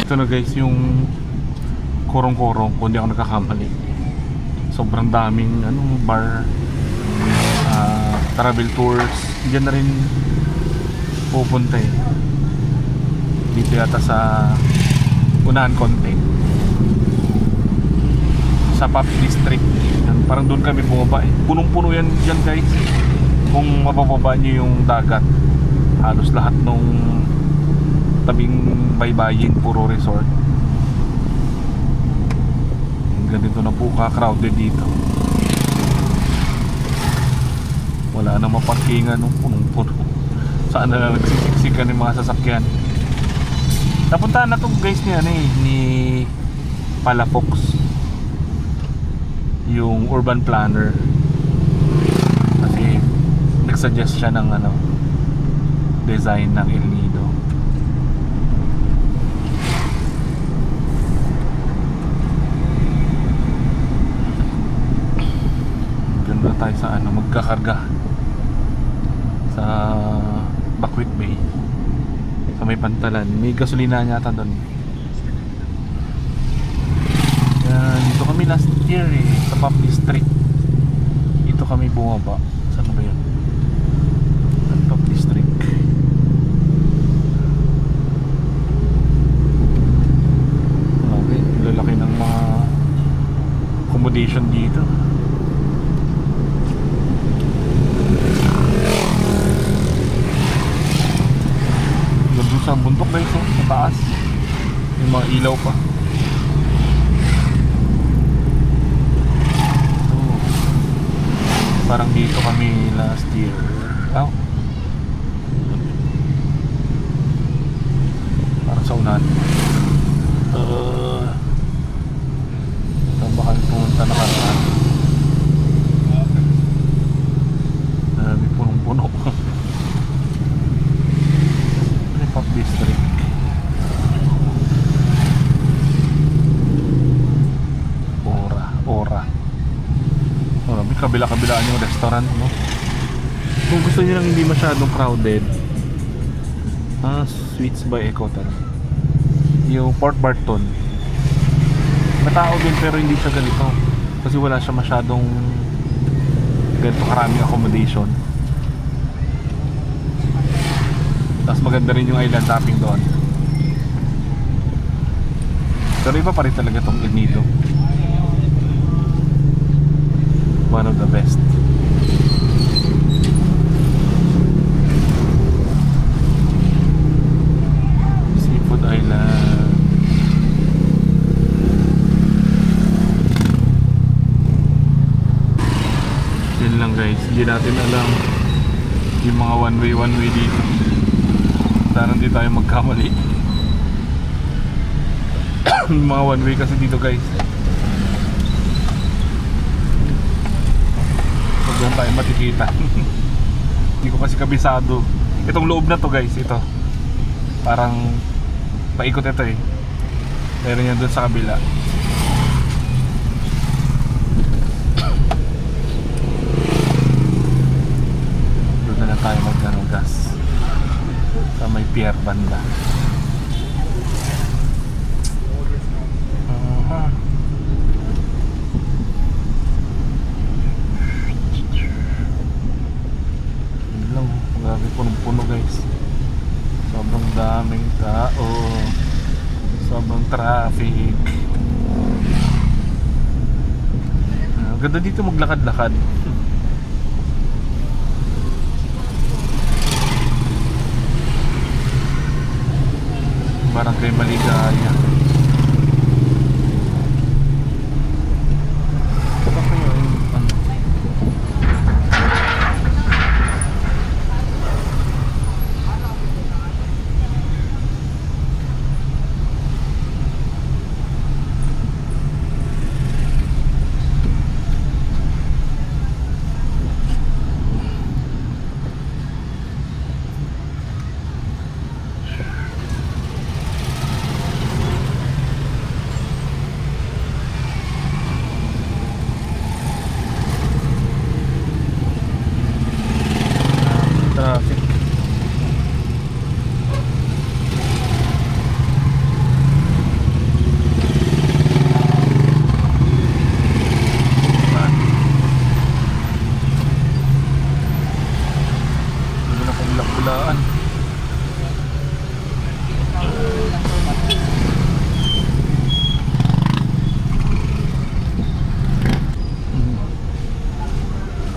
Ito na guys, yung korong-korong, kung di ako nagkakamali. Sobrang daming bar, travel tours. Diyan na rin pupunta eh. Dito yata sa unahan konti. Sa Pop District. Yan, parang doon kami bumaba eh. Punong-puno yan dyan guys. Kung mabababa nyo yung dagat, halos lahat nung tabing baybayin puro resort. Ganito na po ka-crowded dito. Wala na maparkingan nung punong-puno. Saan na lang nagsisiksikan ng mga sasakyan. Napuntahan na to guys ni Palafox, yung urban planner, kasi nagsuggest siya ng design ng El Nido. Ganda tayo sa magkakarga sa Bakwit Bay, sa may Pantalan. May gasolina yata doon. Yan, dito kami last year sa Pop District. Dito kami bumaba. Saan ba yun? Pop District. Okay, lalaki ng mga accommodation dito. Doon sa bundok guys, sa taas. May mga ilaw pa. Parang dito kami last year. Parang sa unahan. Saan ba kami pumunta na karaan? May punong-puno. Pop District. Ora. May kabila-kabilaan yung restaurant, no? Kung gusto niyo lang hindi masyadong crowded, Sweets by Ecotel. Yung Port Barton. Matao din pero hindi siya ganito. Kasi wala siya masyadong ganito karaming accommodation. Tapos maganda rin yung island hopping doon. Pero iba pa rin talaga tong El Nido. One of the best. Seafood Island. Yun lang guys, hindi natin alam yung mga one way dito. Sana hindi tayo magkamali. Mga one way kasi dito guys. Huwag lang tayo matikita. Hindi ko kasi kabisado. Itong loob na to guys, ito. Parang paikot ito eh. Meron yan doon sa kabila. Doon na tayo mag-gas sa may pier banda. Grabe, punong-puno guys. Sobrang daming tao. Sobrang traffic. Ganda dito maglakad-lakad. Barangay Maligaya. Ito kayo yung ano. Traffic. Hindi na kong bulaan.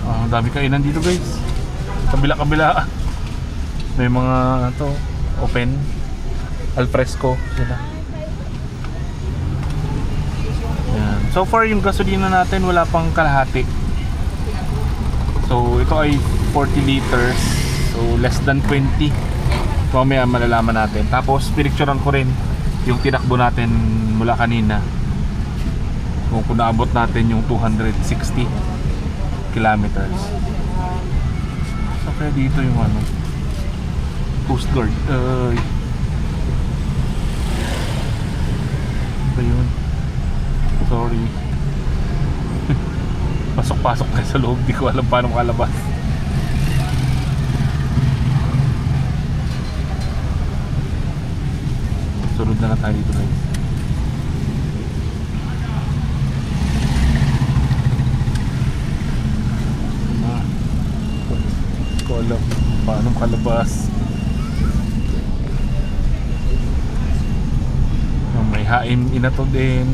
Ang dami kainan dito guys. Kabila-kabila. May mga to open alfresco sila. Yan. So far yung gasolina natin wala pang kalahati. So ito ay 40 liters. So less than 20. Mamaya malalaman natin. Tapos pinicturean ko rin yung tinakbo natin mula kanina. Kung naabot natin yung 260 kilometers. So kaya dito yung ano Coast Guard. Ba yun? Sorry. Pasok-pasok tayo sa loob. Di ko alam paano makalabas. Sunod na lang tayo dito guys. Di ko alam paano makalabas. May haim inato din.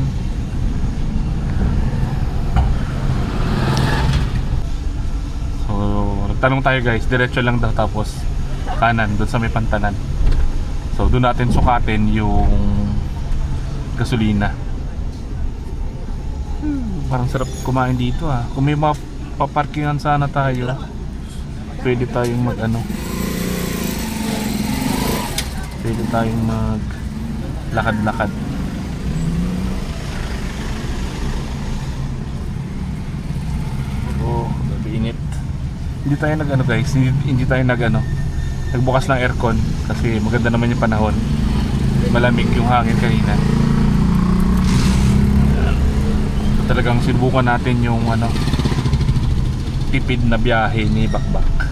So nagtanong tayo guys, diretso lang daw tapos kanan doon sa may pantanan. So doon natin sukatin yung gasolina. Parang sarap kumain dito ah. Kung may mapaparkingan sana tayo, pwede tayong mag ano. Pwede tayong mag lakad-lakad. Oh, init. Hindi tayo nag ano guys, hindi tayo nag ano, nagbukas ng aircon kasi maganda naman yung panahon. Malamig yung hangin kanina. So, talagang sinubukan natin yung ano, tipid na biyahe ni Bakbak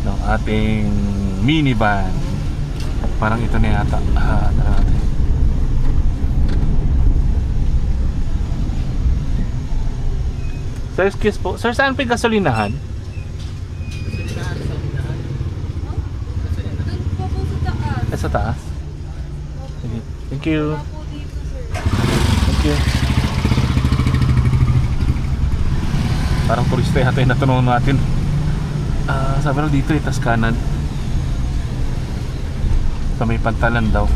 ng ating minivan. Parang ito na yata. Tara natin. Sir, excuse po. Sir, saan po yung gasolinahan? Sa taas? Sige. Thank you. Thank you. Parang turista yata yung natanong natin. Sabi lang dito itas kanan. Sa may pantalan daw.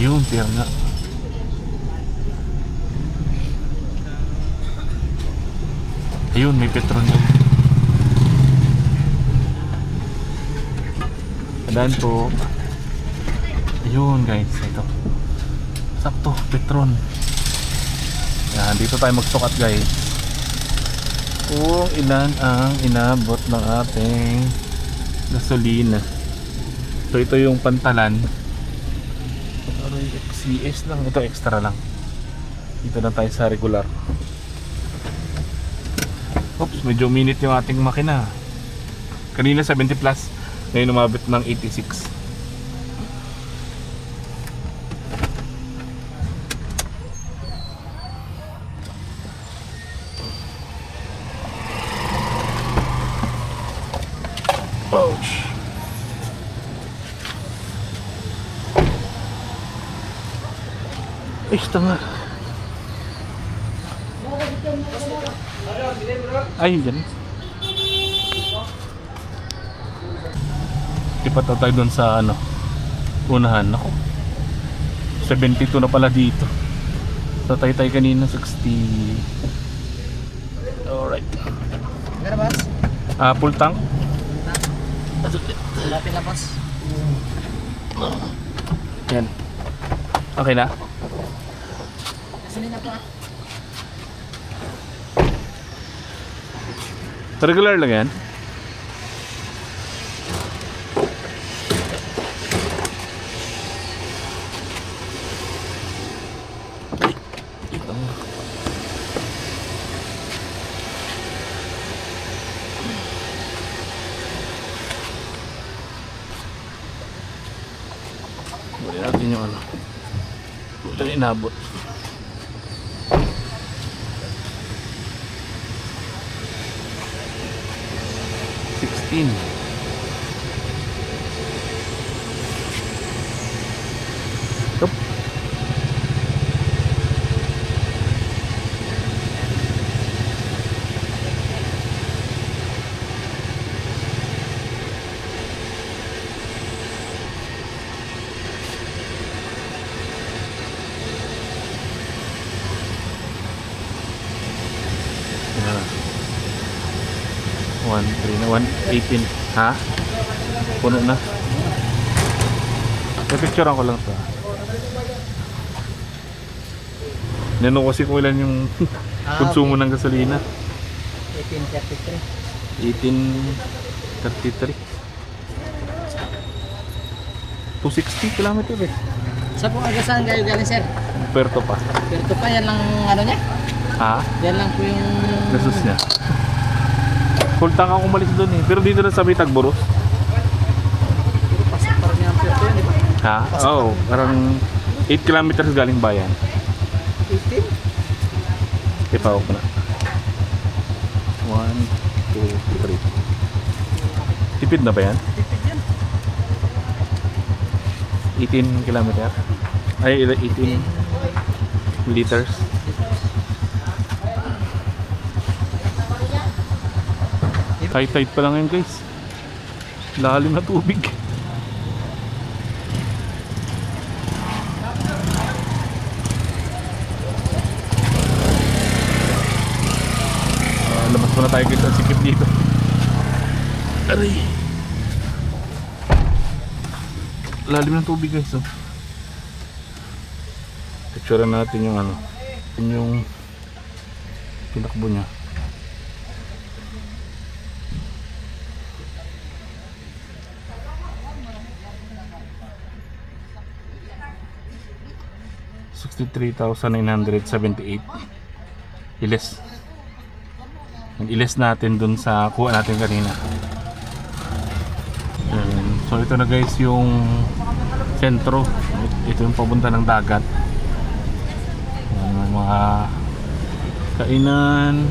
Ayun, pier nga. Ayun, may Petron doon. Tandaan po. Ayun guys, ito. Sakto, Petron. Yan, dito tayo magsukat guys. Kung ilan ang inabot ng ating gasolina. So ito yung pantalan. XCS lang, ito extra lang. Dito na tayo sa regular. Oops, medyo minute yung ating makina. Kanina 70 plus, ngayon umabot ng 86. Ouch. Ay, tanga. Ay, dyan. Lipat na tayo dun sa ano, unahan. Ako, 72 na pala dito. Sa Taytay kanina, 60. Alright. Gana boss? Full tank. Lapin na boss. Yan. Okay na? Gasolina po ah. Regular lang yan? Buli natin yung ano. Ito yung inabot. Yup. Yan. 1.3 na 1.18. Ha? Puno na. Picturean ko lang to. Nano kasi kung ilan yung konsumo ng gasolina. 1833. 1833. 260 kilometer eh. Sa po agasan kayo galing sir? Puerto pa. Pero pa yan lang ano niya? Ha? Yan lang po yung Gasos niya. Full tank ako umalis doon eh. Pero dito na sa may Tagboros. pasok pa rin yung Puerto yun, di ba? Ha? Oo. Parang 8 kilometers galing bayan. 18? Ipaw ko na. 1, 2, 3. Tipid na ba yan? Tipid yan. 18 kilometer. Ay, 18 liters. Tight pa lang yun guys. Lalim na tubig. Labas muna tayo guys. Ang sikip dito. Aray. Lalim ng tubig guys. Oh. Picturean natin yung ano. Yung pinakbo niya. $63,978. Iles. Iles natin dun sa kuha natin kanina. So ito na guys yung sentro. Ito yung papunta ng dagat. May mga kainan.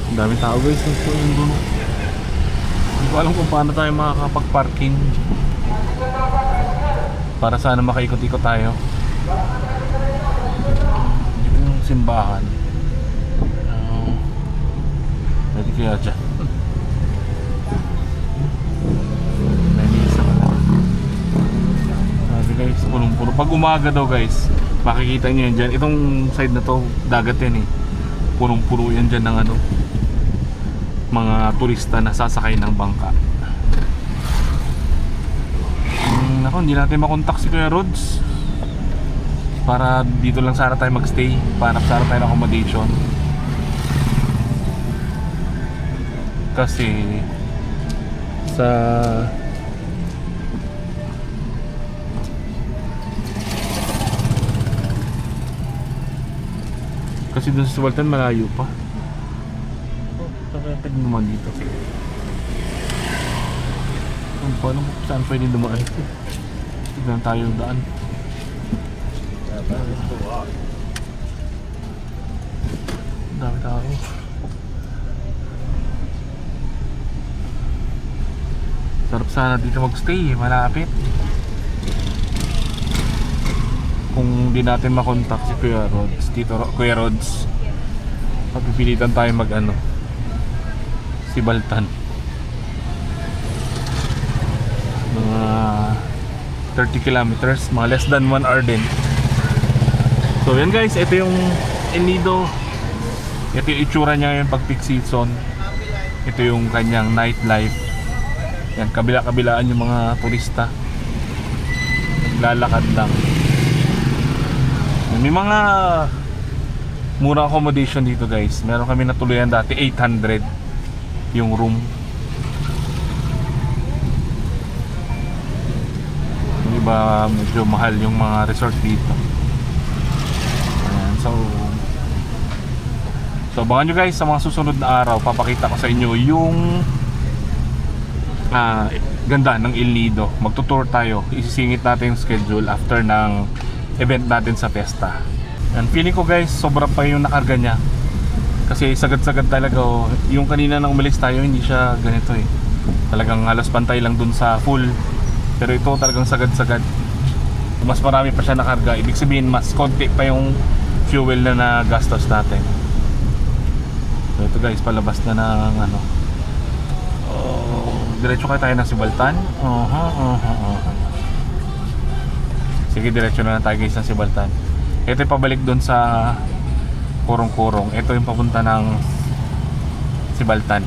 Ang daming tao guys. Hindi ko alam kung paano tayo makakapag-parking para sana makaikot-ikot tayo. Dito yung simbahan. Pwede kaya dyan. May misa ka na. Sabi guys, punong-puno. Pag umaga daw guys, makikita nyo yan dyan. Itong side na to, dagat yan eh. Punong-puno yan dyan ng ano, mga turista na sasakay ng bangka. Ako, hindi natin makontak si Kuya Rods para dito lang sana tayo magstay, para sana tayo ng accommodation kasi dun sa Sultan malayo pa. Kaya pwede naman dito. Ang paano kung saan pwede dumaan ito. Tignan tayo yung daan. Dami tao. Sarap sana dito magstay, malapit. Kung di natin makontak si Kuya Rods, Kuya Rods, Papipilitan tayo mag ano, Sibaltan. Mga 30 kilometers, mga less than 1 hour din. So yan guys, ito yung El Nido. Ito yung itsura niya yung pag peak season. Ito yung kanyang nightlife. Yan, kabila-kabilaan yung mga turista. Naglalakad lang. May mga murang accommodation dito guys. Meron kami natuluyan dati, 800 yung room. Yung iba medyo mahal yung mga resort dito. Ayan, so abangan nyo guys sa mga susunod na araw. Papakita ko sa inyo yung ganda ng El Nido. Magtutour tayo. Isisingit natin yung schedule after ng event natin sa Pesta. And feeling ko guys, sobra pa yung nakarga niya. Kasi sagad-sagad talaga. Oh. Yung kanina nang umalis tayo, hindi siya ganito eh. Talagang halos pantay lang dun sa full. Pero ito talagang sagad-sagad. Mas marami pa siya nakarga. Ibig sabihin, mas konti pa yung fuel na nagastos natin. So ito guys, palabas na ng ano. Diretso kayo tayo ng Sibaltan. Sige, diretso na lang tayo guys ng Sibaltan. Ito yung pabalik doon sa Kurong-Kurong. Ito yung papunta ng Sibaltan.